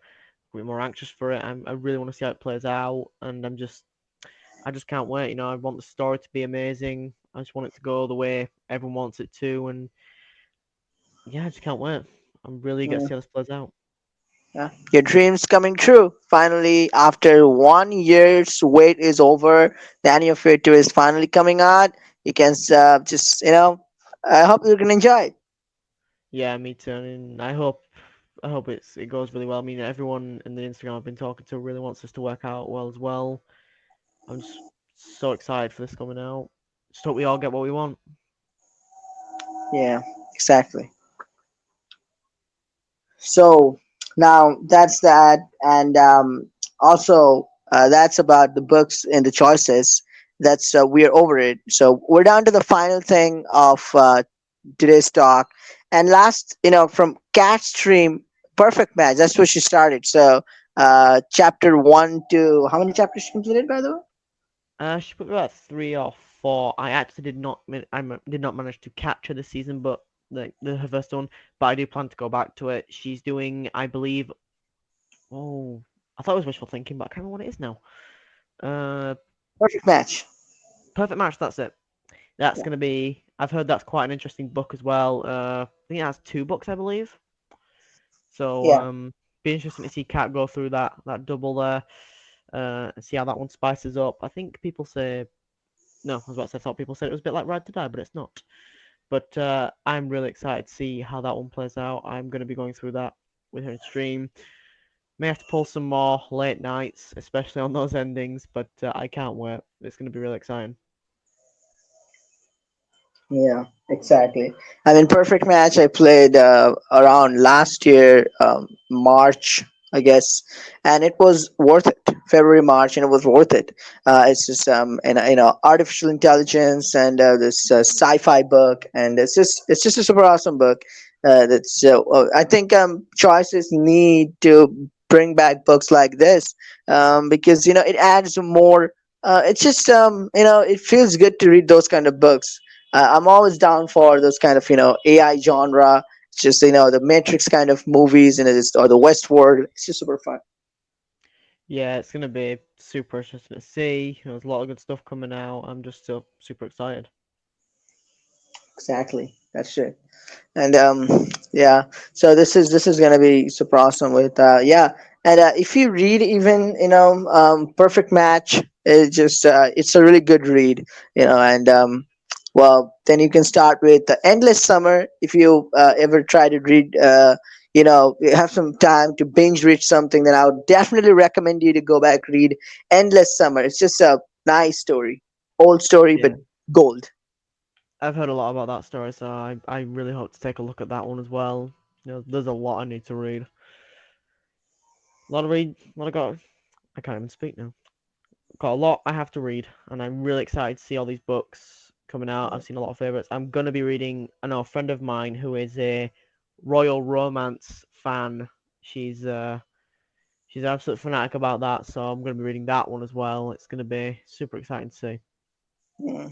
be more anxious for it. I really want to see how it plays out, and I just can't wait. You know, I want the story to be amazing. I just want it to go the way everyone wants it to, and yeah, I just can't wait. I'm really eager to Yeah. see how this plays out. Yeah. Your dreams coming true. Finally, after 1 year's wait is over, the Annual Fair 2 is finally coming out. You can just, I hope you're going to enjoy it. Yeah, me too. And I hope it goes really well. I mean, everyone in the Instagram I've been talking to really wants this to work out well as well. I'm just so excited for this coming out. Just hope we all get what we want. Yeah, exactly. So now that's that. And also, that's about the books and the choices. That's we're over it. So we're down to the final thing of today's talk. And last, from Cat Stream, perfect match. That's where she started. So chapter 1 to how many chapters she completed, by the way? She put me about 3 or 4. I actually did not manage to capture the season, but her first one. But I do plan to go back to it. She's doing, I believe. Oh, I thought it was wishful thinking, but I can't remember what it is now. Uh, Perfect match. Perfect Match. That's it. That's Yeah. gonna be. I've heard that's quite an interesting book as well. I think it has 2 books, I believe. So Yeah. be interesting to see Kat go through that double there. And see how that one spices up. I think people say no. I was about to say I thought people said it was a bit like Ride to Die, but it's not. But I'm really excited to see how that one plays out. I'm gonna be going through that with her in stream. May have to pull some more late nights, especially on those endings, but I can't wait. It's gonna be really exciting. Yeah, exactly. I mean, perfect match. I played around last year, March. I guess, and it was worth it. February, March, and it was worth it. It's just artificial intelligence and this sci-fi book, and it's just a super awesome book. I think choices need to bring back books like this, because it adds more. It's just it feels good to read those kind of books. I'm always down for those kind of AI genre. It's just the Matrix kind of movies, and or the Westworld. It's just super fun. Yeah, it's gonna be super interesting to see. There's a lot of good stuff coming out. I'm just still super excited. Exactly, that's it. And yeah, so this is gonna be super awesome with yeah. And if you read even Perfect Match, it's a really good read. And well, then you can start with the Endless Summer if you ever try to read. You have some time to binge read something, then I would definitely recommend you to go back read Endless Summer. It's just a nice story, old story, but Yeah, gold. I've heard a lot about that story, so I really hope to take a look at that one as well. There's a lot I need to read. A lot of read. A lot of got. I can't even speak now. Got a lot I have to read, and I'm really excited to see all these books coming out. I've seen a lot of favorites. I'm gonna be reading. I know a friend of mine who is a royal romance fan. She's uh she's an absolute fanatic about that, so I'm gonna be reading that one as well. It's gonna be super exciting to see.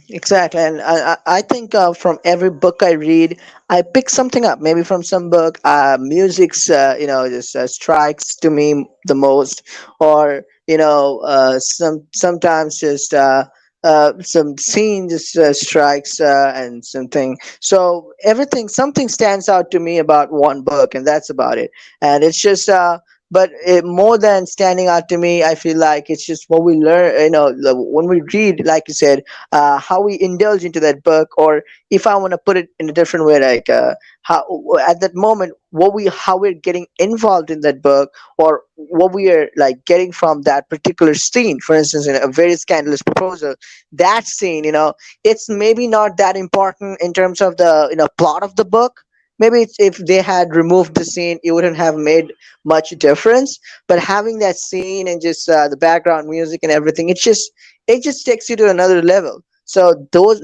Exactly, and I think from every book I read, I pick something up. Maybe from some book, music's just strikes to me the most, or sometimes just some scene just strikes and something. So everything something stands out to me about one book, and that's about it. And it's just. But more than standing out to me, I feel like it's just what we learn. When we read, like you said, how we indulge into that book, or if I want to put it in a different way, like how at that moment how we're getting involved in that book, or what we are like getting from that particular scene. For instance, in a very scandalous proposal, that scene, it's maybe not that important in terms of the plot of the book. Maybe if they had removed the scene, it wouldn't have made much difference. But having that scene and just the background music and everything, it just takes you to another level. So those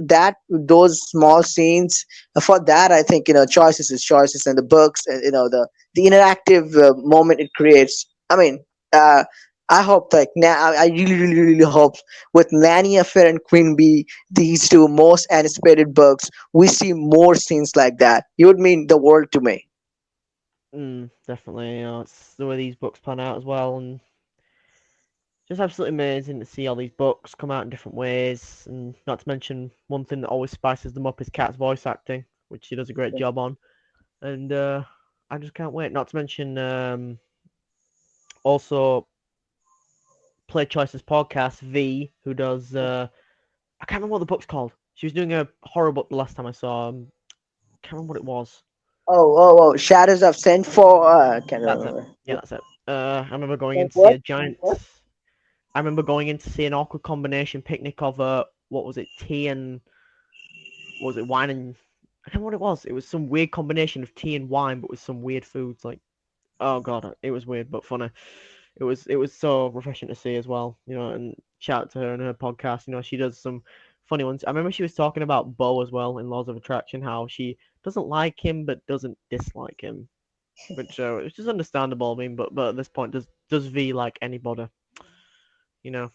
small scenes, for that I think choices is choices, and the books, and the interactive moment it creates. I mean, uh, I hope like now I really really really hope with Nanny Affair and Queen Bee, these two most anticipated books, we see more scenes like that. It would mean the world to me. Definitely. It's the way these books pan out as well, and just absolutely amazing to see all these books come out in different ways. And not to mention, one thing that always spices them up is Kat's voice acting, which she does a great job on. And I just can't wait. Not to mention, also Play Choices podcast V, who does I can't remember what the book's called. She was doing a horror book the last time I saw. Can't remember what it was. Oh, Shadows of Sent for. I can't That's it. remember. Yeah, that's it. I remember going in Like to see what? a giant. I remember going in to see an awkward combination picnic of what was it, tea and what was it, wine and I can't remember what it was. It was some weird combination of tea and wine, but with some weird foods. Like, oh god, it was weird but funny. It was so refreshing to see as well. And shout out to her and her podcast. She does some funny ones. I remember she was talking about Bo as well in Laws of Attraction, how she doesn't like him but doesn't dislike him, which it's just understandable. I mean, but at this point, does V like anybody? You know.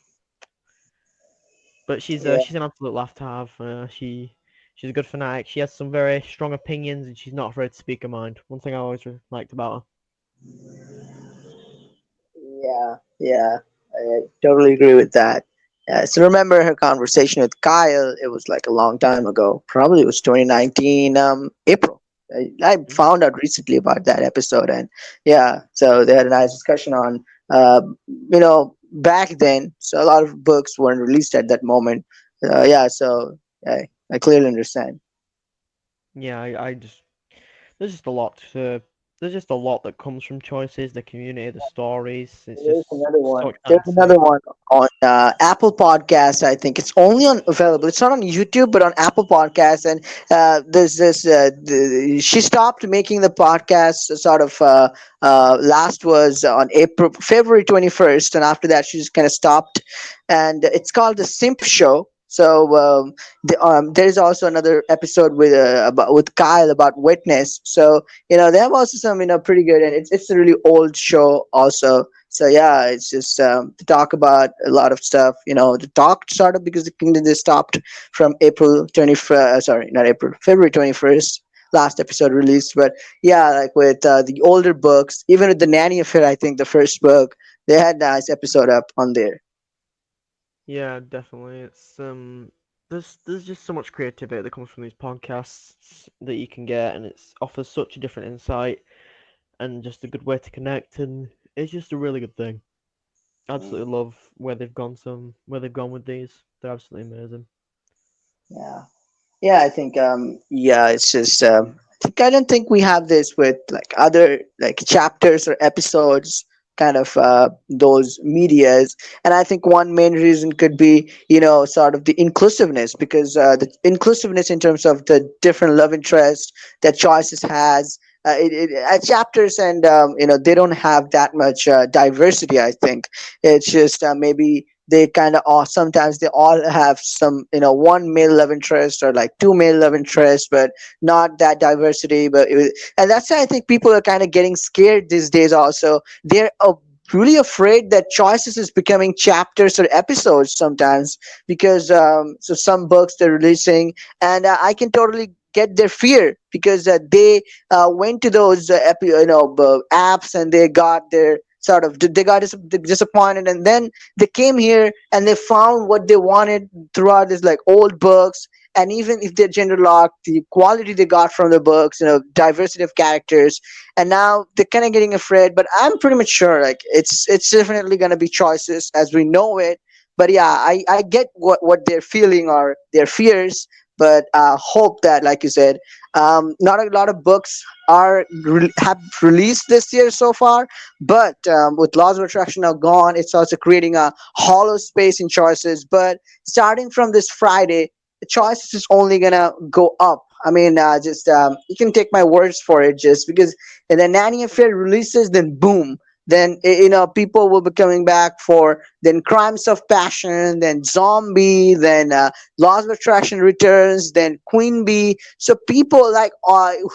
But she's Yeah. she's an absolute laugh to have. She's a good fanatic. She has some very strong opinions, and she's not afraid to speak her mind. One thing I always liked about Yeah, I totally agree with that. So remember her conversation with Kyle? It was like a long time ago. Probably it was 2019 April. I her. found out recently about that episode, and yeah, so they had a nice discussion on back then. So a lot of books weren't released at that moment. Yeah, so I clearly understand. Yeah, I just there's just a lot to there's just a lot that comes from choices, the community, the stories. It's There's just another so one. There's exciting to see. another one on Apple Podcasts. I think it's only on available. It's not on YouTube, but on Apple Podcasts. And there's this. She stopped making the podcast. Sort of last was on February 21st, and after that she just kind of stopped. And it's called the Simp Show. So there's also another episode with Kyle about witness. So they have also some pretty good, and it's a really old show also. So yeah, it's just to talk about a lot of stuff. The talk started because the kingdom they stopped from April 21st. Sorry, not April, February 21st. Last episode released, but yeah, like with the older books, even with the Nanny Affair, I think the first book they had nice episode up on there. Yeah, definitely. There's just so much creativity that comes from these podcasts that you can get, and it offers such a different insight and just a good way to connect, and it's just a really good thing. Absolutely love where they've gone with these. They're absolutely amazing. Yeah. Yeah, I think yeah, it's just I don't think we have this with like other like chapters or episodes kind of those medias. And I think one main reason could be sort of the inclusiveness, because the inclusiveness in terms of the different love interest that choices has. Chapters, and they don't have that much diversity. I think it's just maybe they kind of all sometimes they all have some one male love interest or like two male love interests, but not that diversity. And that's why I think people are kind of getting scared these days also. They're really afraid that choices is becoming chapters or episodes sometimes, because so some books they're releasing, and I can totally get their fear, because they went to those apps, and they got their sort of they got disappointed, and then they came here and they found what they wanted throughout this like old books. And even if they're gender locked, the quality they got from the books, diversity of characters, and now they're kind of getting afraid. But I'm pretty much sure like it's definitely going to be choices as we know it. But yeah, I get what they're feeling or their fears. But hope that, like you said, not a lot of books have released this year so far, but with laws of attraction now gone, it's also creating a hollow space in choices. But starting from this Friday, the choices is only gonna go up. I mean, just you can take my words for it. Just because if the Nanny Affair releases, then boom, then people will be coming back for then Crimes of Passion, then Zombie, then Laws of Attraction returns, then Queen Bee. So people like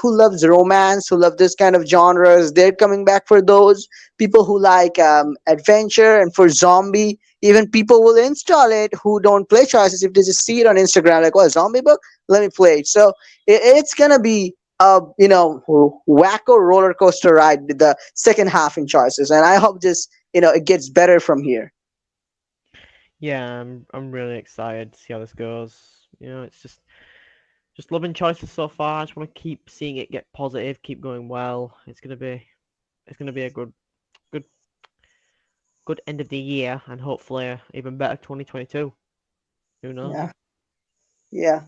who loves romance, who love this kind of genres, they're coming back for those. People who like adventure, and for Zombie, even people will install it who don't play choices. If they just see it on Instagram, like, oh, a zombie book, let me play it. So it's gonna be a wacko roller coaster ride with the second half in choices, and I hope this it gets better from here. Yeah, I'm really excited to see how this goes. It's just loving choices so far. I just want to keep seeing it get positive, keep going well. It's gonna be a good good end of the year, and hopefully even better 2022. Who knows? Yeah, yeah.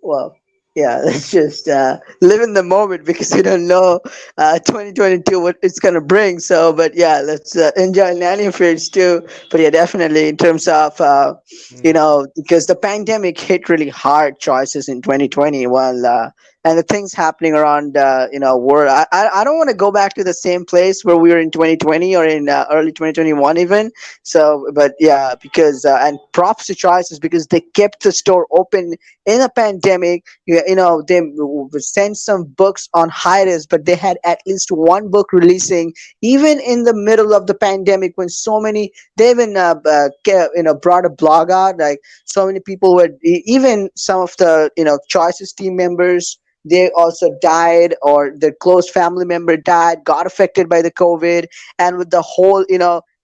Well, yeah, let's just live in the moment, because we don't know 2022 what it's gonna bring. So, but yeah, let's enjoy Nanny Affairs too. But yeah, definitely in terms of Mm. because the pandemic hit really hard choices in 2020. Well, and the things happening around world. I don't want to go back to the same place where we were in 2020 or in early 2021 even. So, but yeah, because and props to choices, because they kept the store open in a pandemic. They sent some books on hiatus, but they had at least one book releasing even in the middle of the pandemic, when so many they even brought a blog out, like so many people were even some of the choices team members, they also died, or their close family member died, got affected by the COVID. And with the whole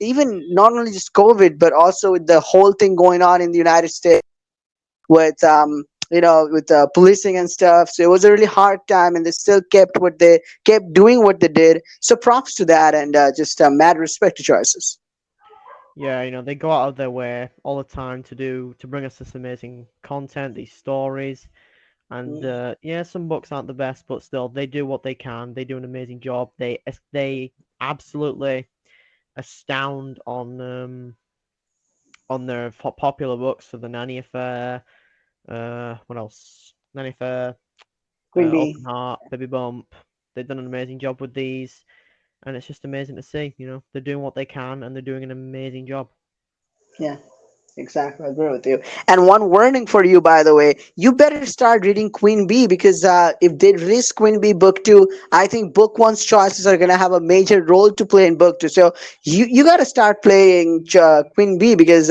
even not only just COVID, but also with the whole thing going on in the United States with with policing and stuff. So it was a really hard time, and they still kept doing what they did. So props to that, and just mad respect to choices. Yeah, they go out of their way all the time to bring us this amazing content, these stories, And Mm. yeah, some books aren't the best, but still, they do what they can. They do an amazing job. They absolutely astound on their popular books for the Nanny Affair. What else? Nanny Affair, Queen Open Bee. Heart, Baby Bump. They've done an amazing job with these, and it's just amazing to see. They're doing what they can, and they're doing an amazing job. Yeah, exactly. I agree with you. And one warning for you, by the way, you better start reading Queen Bee because if they release Queen Bee book two, I think book one's choices are gonna have a major role to play in book two. So you got to start playing Queen Bee because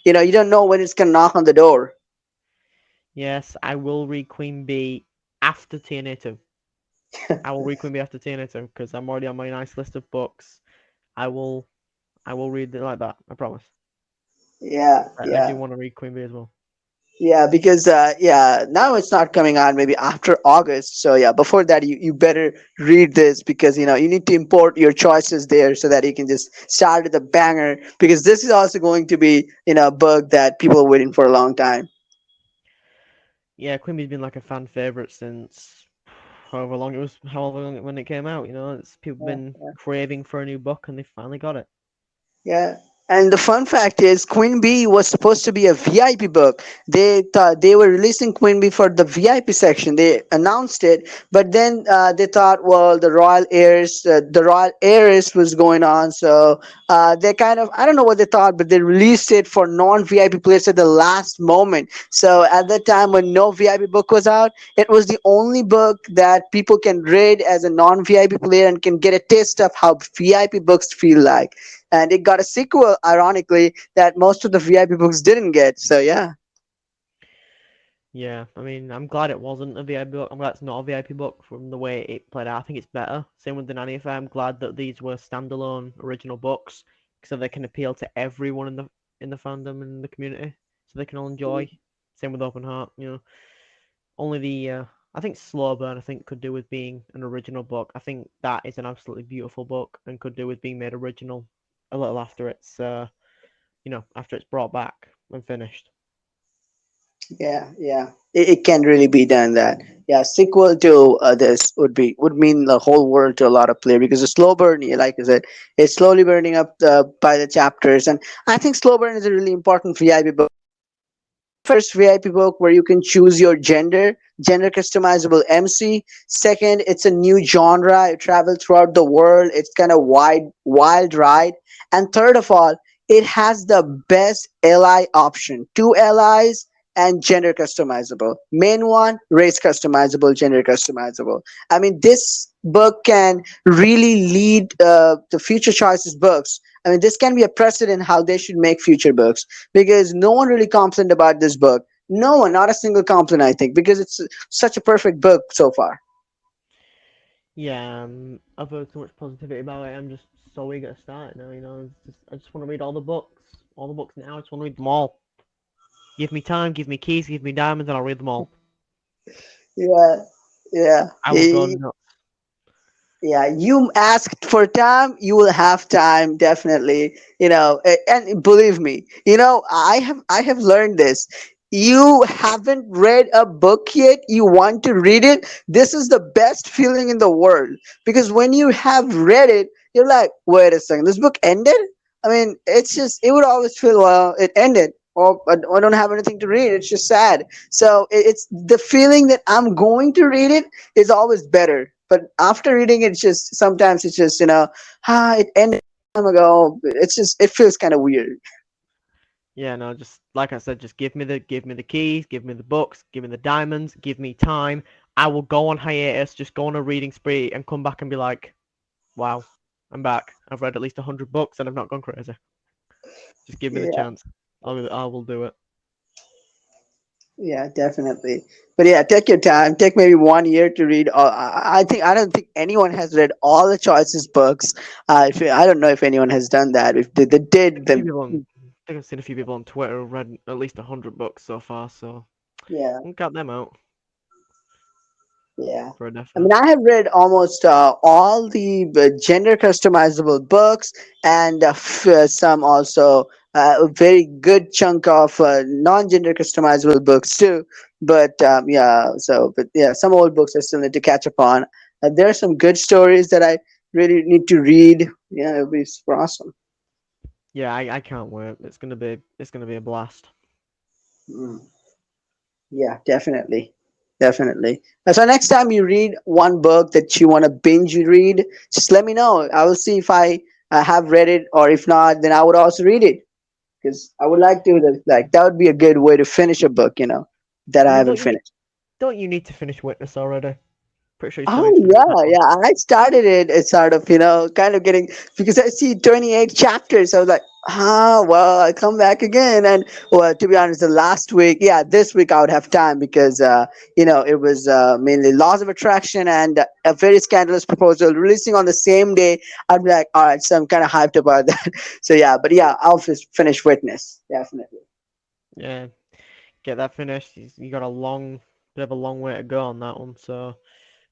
you don't know when it's gonna knock on the door. Yes, I will read Queen Bee after TNA 2. I will read Queen Bee after TNA 2 because I'm already on my nice list of books. I will I will read it like that. I promise. Yeah, I do yeah. want to read Queen Bee as well. Yeah, because now it's not coming out maybe after August. So yeah, before that you better read this because you need to import your choices there so that you can just start with a banger because this is also going to be a book that people are waiting for a long time. Yeah, Queen Bee's been like a fan favorite since however long it was, however long when it came out. It's people Yeah. been craving for a new book and they finally got it. Yeah. And the fun fact is, Queen Bee was supposed to be a VIP book. They thought they were releasing Queen Bee for the VIP section. They announced it, but then they thought, well, the royal heiress was going on, so they kind of, I don't know what they thought, but they released it for non-VIP players at the last moment. So at that time, when no VIP book was out, it was the only book that people can read as a non-VIP player and can get a taste of how VIP books feel like, and it got a sequel ironically that most of the VIP books didn't get. So yeah. Yeah, I mean, I'm glad it wasn't a VIP book. I'm glad it's not a VIP book from the way it played out. I think it's better. Same with the Nanny Affair. I'm glad that these were standalone original books so they can appeal to everyone in the fandom and the community, so they can all enjoy. Same with Open Heart. Only the I think Slow Burn I think could do with being an original book. I think that is an absolutely beautiful book and could do with being made original a little after after it's brought back and finished. Yeah, yeah, it can really be done that. Yeah, sequel to this would mean the whole world to a lot of players because the slow burn, yeah, like I said, it's slowly burning up by the chapters, and I think slow burn is a really important VIP book. First VIP book where you can choose your gender customizable MC. Second, it's a new genre. You travel throughout the world. It's kind of wild ride. And third of all, it has the best ally option. Two allies and gender customizable. Main one, race customizable, gender customizable. I mean, this book can really lead the future choices books. I mean, this can be a precedent how they should make future books because no one really complained about this book. No one, not a single complaint, I think, because it's such a perfect book so far. Yeah, I've heard so much positivity about it. I'm just so eager to start it now. I just want to read all the books now. I just want to read them all. Give me time, give me keys, give me diamonds, and I'll read them all. Yeah, yeah. I will go nuts. Yeah, you asked for time, you will have time definitely. And believe me, I have learned this. You haven't read a book yet, you want to read it. This is the best feeling in the world because when you have read it, you're like, wait a second, this book ended? I mean, it would always feel, well, it ended. Or I don't have anything to read. It's just sad. So it's the feeling that I'm going to read it is always better. But after reading it, just sometimes it's just it ended time ago. It feels kind of weird. Yeah, no, just like I said, just give me the keys, give me the books, give me the diamonds, give me time. I will go on hiatus, just go on a reading spree, and come back and be like, wow, I'm back. I've read at least 100 books and I've not gone crazy. Just give me the Yeah, chance. I will do it. yeah, definitely. But yeah, take your time. Take maybe 1 year to read. I don't think anyone has read all the choices books. I don't know if anyone has done that. If they did, A few then people on, I think I've seen a few people on Twitter who've read at least 100 books so far, so yeah. I'll count them out Yeah. for a I mean, definite. I have read almost all the gender customizable books and some also. a very good chunk of non-gender customizable books too. But yeah, some old books I still need to catch up on. There are some good stories that I really need to read. Yeah, it'll be super awesome. Yeah, I can't wait. It's gonna be a blast. Mm. Yeah, definitely. Definitely. So next time you read one book that you want to binge read, just let me know. I will see if I have read it, or if not, then I would also read it because I would like to. Like that would be a good way to finish a book, that I Well, haven't finished. don't you need to finish Witness already? Pretty sure you still need to Oh finish that yeah, one. yeah. I started it. It's sort of kind of getting because I see 28 chapters. I was like, well, I come back again. And well, to be honest, the last week, yeah, this week I would have time because it was mainly laws of attraction and a very scandalous proposal releasing on the same day. I'd be like, all right, so I'm kind of hyped about that. So yeah, but yeah, I'll finish Witness definitely. Yeah, get that finished. You got a bit of a long way to go on that one, so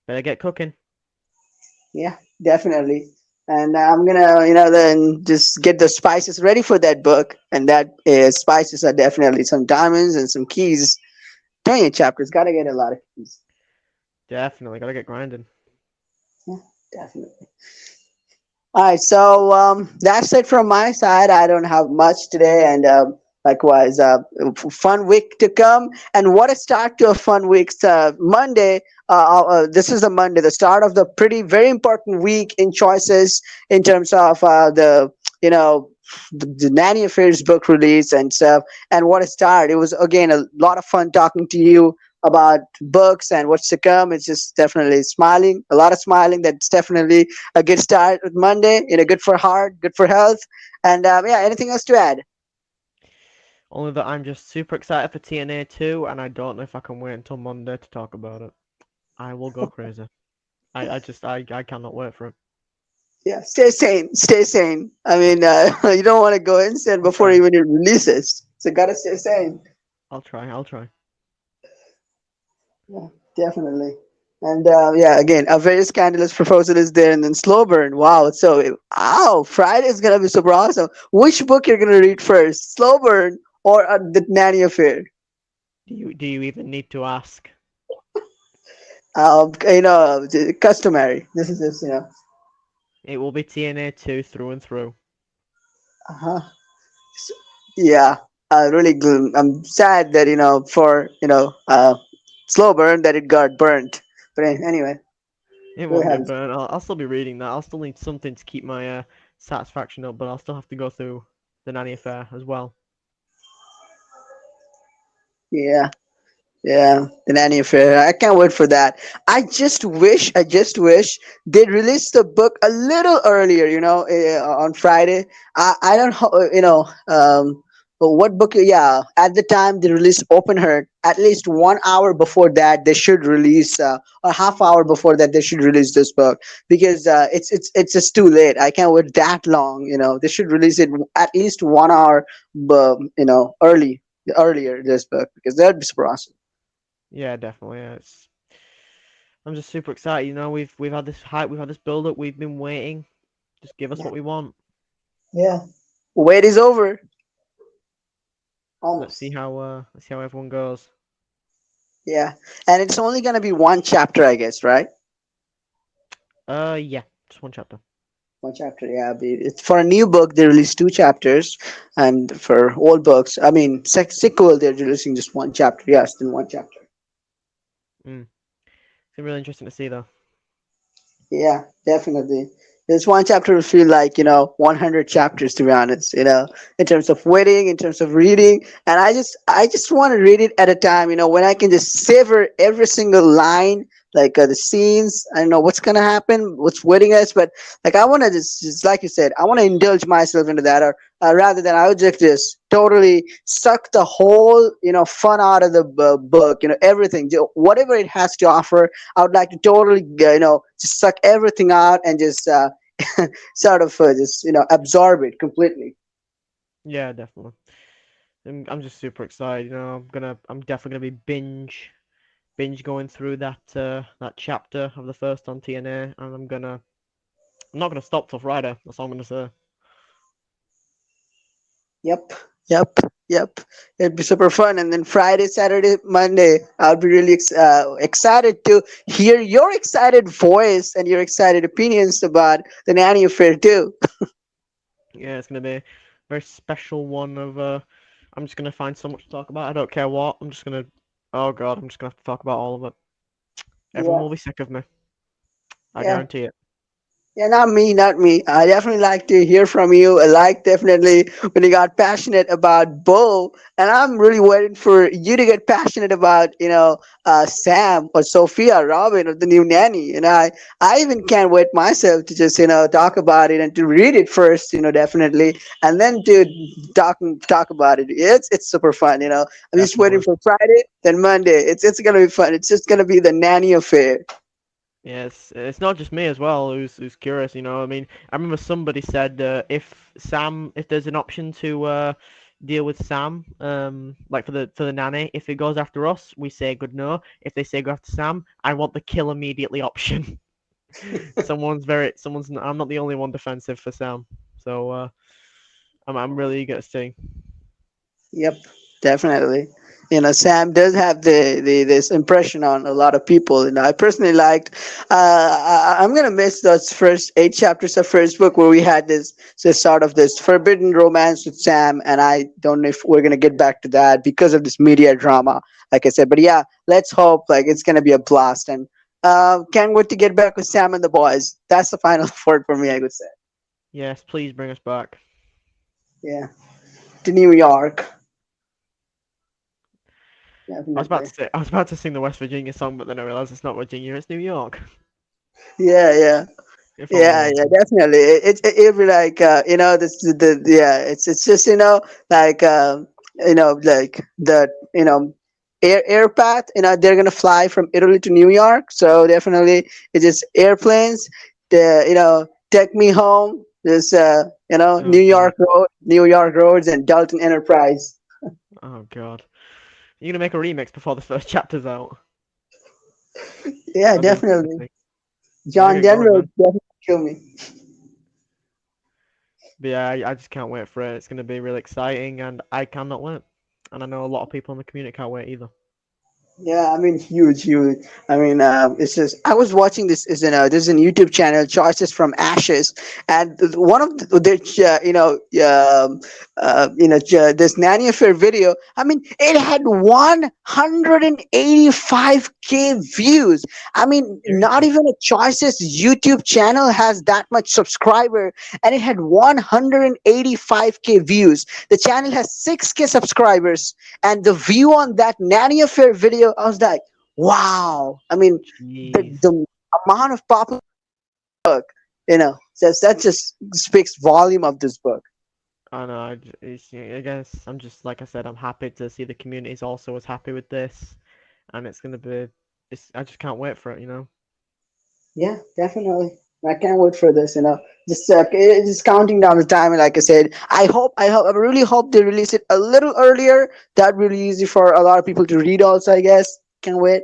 better get cooking. Yeah, definitely. And I'm gonna, then just get the spices ready for that book. And that is spices are definitely some diamonds and some keys. 28 chapters, gotta get a lot of keys. Definitely gotta get grinding. Yeah, definitely. All right, so that's it from my side. I don't have much today, and likewise, fun week to come. And what a start to a fun week! Monday. This is the Monday, the start of the very important week in choices in terms of you know the Nanny Affairs book release and stuff. And what a start! It was again a lot of fun talking to you about books and what's to come. It's just definitely smiling, a lot of smiling. That's definitely a good start with Monday. Good for heart, good for health, and yeah. Anything else to add? Only that I'm just super excited for TNA 2, and I don't know if I can wait until Monday to talk about it. I will go crazy. I cannot wait for it. Yeah, stay sane, stay sane. I mean, you don't want to go insane I'll before try. even it releases. So gotta stay sane. I'll try. I'll try. Yeah, definitely. And yeah, again, a very scandalous proposal is there, and then slow burn. Wow, so wow, Friday is gonna be super awesome. Which book you're gonna read first, slow burn or the Nanny Affair? Do you even need to ask? Customary. This is just It will be TNA 2 through and through. uh-huh. Yeah, really I'm sad that for slow burn that it got burnt. But anyway, It go won't get ahead. burnt. I'll still be reading that. I'll still need something to keep my satisfaction up, but I'll still have to go through the Nanny affair as well. Yeah. Yeah, the Nanny Affair. I can't wait for that. I just wish they'd release the book a little earlier. On Friday. I don't but what book? Yeah, at the time they released Open Heart, at least 1 hour before that they should release, or half hour before that they should release this book because it's just too late. I can't wait that long. They should release it at least 1 hour, earlier this book because that'd be super awesome. Yeah, definitely. Yeah, I'm just super excited. We've had this hype, we've had this build up, we've been waiting. Just give us what we want. Yeah. Wait is over. Almost. Let's see how everyone goes. Yeah. And it's only gonna be one chapter, I guess, right? Yeah, just one chapter. One chapter, yeah. It's for a new book they release two chapters, and for old books, I mean sequel they're releasing just one chapter. Yeah, still one chapter. Mm. It's been really interesting to see though. Yeah, definitely. This one chapter will feel like 100 chapters, to be honest. In terms of waiting, in terms of reading, and I just want to read it at a time. When I can just savor every single line, like the scenes. I don't know what's gonna happen, what's waiting us, but like I want to just like you said, I want to indulge myself into that, or rather than I would just totally suck the whole fun out of the book. Everything, whatever it has to offer. I would like to totally, just suck everything out and just sort of just absorb it completely. Yeah, definitely. I'm just super excited. I'm definitely gonna be binge going through that chapter of the first on TNA, and I'm not gonna stop till Friday. That's all I'm gonna say. Yep, yep, yep. It'd be super fun. And then Friday, Saturday, Monday, I'll be really excited to hear your excited voice and your excited opinions about the Nanny affair too. Yeah, it's gonna be a very special one of I'm just gonna find so much to talk about. I don't care what. I'm just gonna oh god, I'm just gonna have to talk about all of it. Everyone Yeah, will be sick of me. I yeah. guarantee it. Yeah, not me, not me. I definitely like to hear from you. I like definitely when you got passionate about Bo, and I'm really waiting for you to get passionate about, Sam or Sophia, Robin, or the new nanny. And I even can't wait myself to just, talk about it and to read it first, definitely, and then to talk about it. It's super fun. I'm just waiting Definitely. for Friday, then Monday. It's gonna be fun. It's just gonna be the nanny affair. Yes, it's not just me as well who's curious, you know. I mean, I remember somebody said if there's an option to deal with Sam, like for the nanny, if it goes after us, we say good no. If they say go after Sam, I want the kill immediately option. I'm not the only one defensive for Sam, so I'm really eager to see. Yep, definitely. Sam does have the this impression on a lot of people. I personally liked. I'm gonna miss those first 8 chapters of first book where we had this sort of this forbidden romance with Sam, and I don't know if we're gonna get back to that because of this media drama, like I said. But yeah, let's hope like it's gonna be a blast, and can't wait to get back with Sam and the boys. That's the final word for me, I would say. Yes, please bring us back. Yeah, to New York, definitely. I was about to sing the West Virginia song, but then I realized it's not Virginia, it's New York. Yeah, yeah. If only Yeah, yeah, Martian. definitely. It'd be like this yeah. It's just like like the air path. They're gonna fly from Italy to New York, so definitely it's just airplanes. The take me home. This Oh god. New York roads, and Dalton Enterprise. Oh god. You're gonna make a remix before the first chapter's out. Yeah, That'd be definitely. interesting. Yeah, John get Denver going, would man. definitely kill me. But yeah, I just can't wait for it. It's gonna be really exciting, and I cannot wait. And I know a lot of people in the community can't wait either. Yeah, I mean, huge, huge. I mean, it's just I was watching this is there's a YouTube channel, Choices from Ashes, and one of the this nanny affair video. I mean, it had 185K views. I mean, not Seriously. even a Choices YouTube channel has that much subscriber, and it had 185K views. The channel has 6K subscribers, and the view on that nanny affair video, I was like, wow. I mean, Jeez. the amount of popular book, that just speaks volume of this book. I know. I guess I'm just like I said. I'm happy to see the community is also as happy with this, and it's gonna be. I just can't wait for it. You know. Yeah, definitely. I can't wait for this. Just counting down the time. And like I said, I really hope they release it a little earlier. That really easy for a lot of people to read. Also, I guess. Can't wait.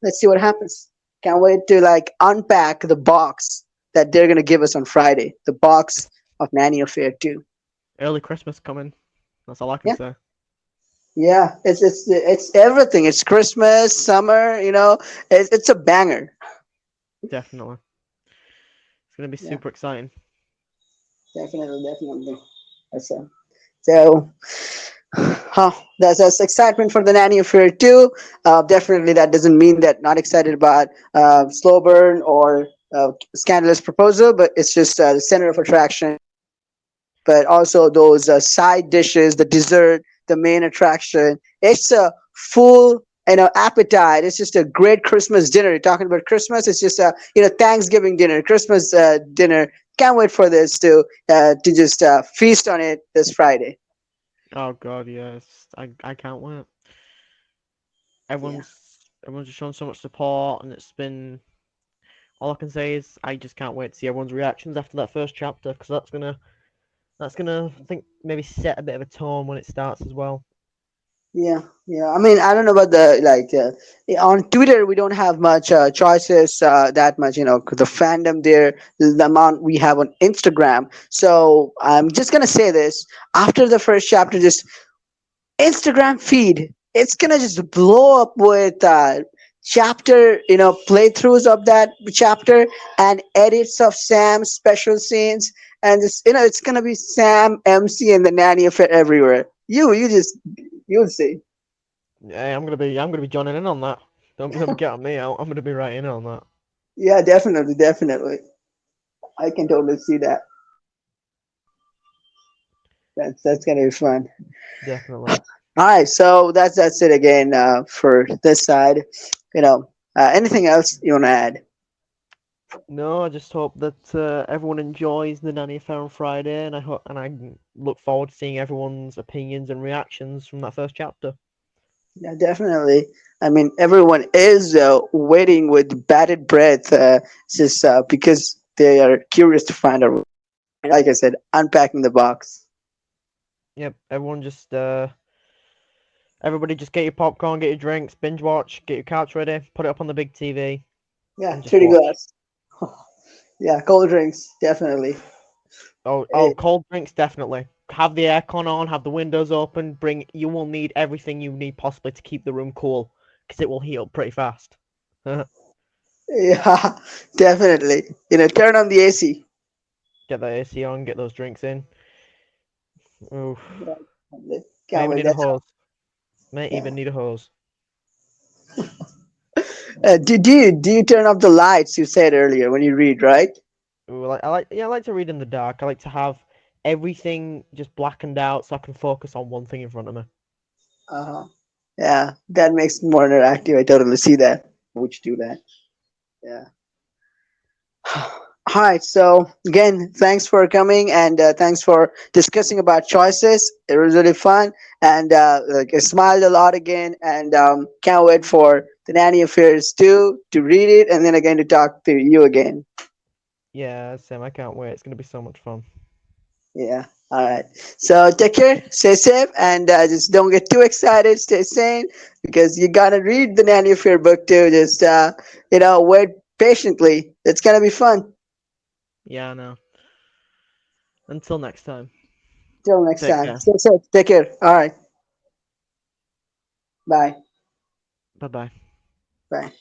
Let's see what happens. Can't wait to like unpack the box that they're gonna give us on Friday. The box It's of Nanny Affair 2. early Christmas coming. That's all I can Yeah, say. yeah. It's everything. It's Christmas, summer. It's a banger. Definitely. It's gonna be Yeah, super exciting. definitely, definitely. That's so. That's excitement for the nanny affair too. Definitely, that doesn't mean that not excited about slow burn or scandalous proposal, but it's just the center of attraction. But also those side dishes, the dessert, the main attraction. It's a full appetite. It's just a great Christmas dinner. You're talking about Christmas. It's just a Thanksgiving dinner, Christmas dinner. Can't wait for this to just feast on it this Friday. Oh god, yes. I can't wait. Yeah. Everyone's just shown so much support, and it's been. All I can say is I just can't wait to see everyone's reactions after that first chapter, because that's gonna I think maybe set a bit of a tone when it starts as well. Yeah, yeah. I mean, I don't know about the like on Twitter. We don't have much choices that much. You know, 'cause the fandom there, the amount we have on Instagram. So I'm just gonna say this: after the first chapter, just Instagram feed, it's gonna just blow up with chapter, playthroughs of that chapter and edits of Sam's special scenes, and just it's gonna be Sam, MC, and the nanny affair everywhere. You'll see. Yeah, I'm gonna be joining in on that. Don't be getting me out. I'm gonna be right in on that. Yeah, definitely, definitely. I can totally see that. That's gonna be fun. Definitely. All right, so that's it again for this side. Anything else you want to add? No, I just hope that everyone enjoys the Nanny Affair on Friday, and I look forward to seeing everyone's opinions and reactions from that first chapter. Yeah, definitely. I mean, everyone is waiting with bated breath, just because they are curious to find out. Like I said, unpacking the box. Yep, everybody just get your popcorn, get your drinks, binge watch, get your couch ready, put it up on the big TV, Yeah, and just 30 watch. glass. Yeah, cold drinks, definitely. Oh, Eh, cold drinks definitely. Have the aircon on, have the windows open. You will need everything you need possibly to keep the room cool, because it will heat up pretty fast. Get Yeah, definitely. Turn on the AC. that AC on, get those drinks in. Oof. Yeah, May can't even wait. need a That's hose. May yeah. even need a hose. Do you turn off the lights? You said earlier when you read, right? Ooh, I like to read in the dark. I like to have everything just blackened out so I can focus on one thing in front of me. Uh-huh. Yeah, that makes it more interactive. I totally see that. Would you do that? Yeah. All right. So again, thanks for coming and thanks for discussing about choices. It was really fun, and like I smiled a lot again, and can't wait for the nanny affairs too to read it, and then again to talk to you again. Yeah, Sam, I can't wait. It's gonna be so much fun. Yeah. All right. So take care, stay safe, and just don't get too excited. Stay sane because you gotta read the nanny affair book too. Just wait patiently. It's gonna be fun. Yeah, I know. Until next time. Till next Take time. care. Stay safe. Take care. All right. Bye. Bye bye. Bye.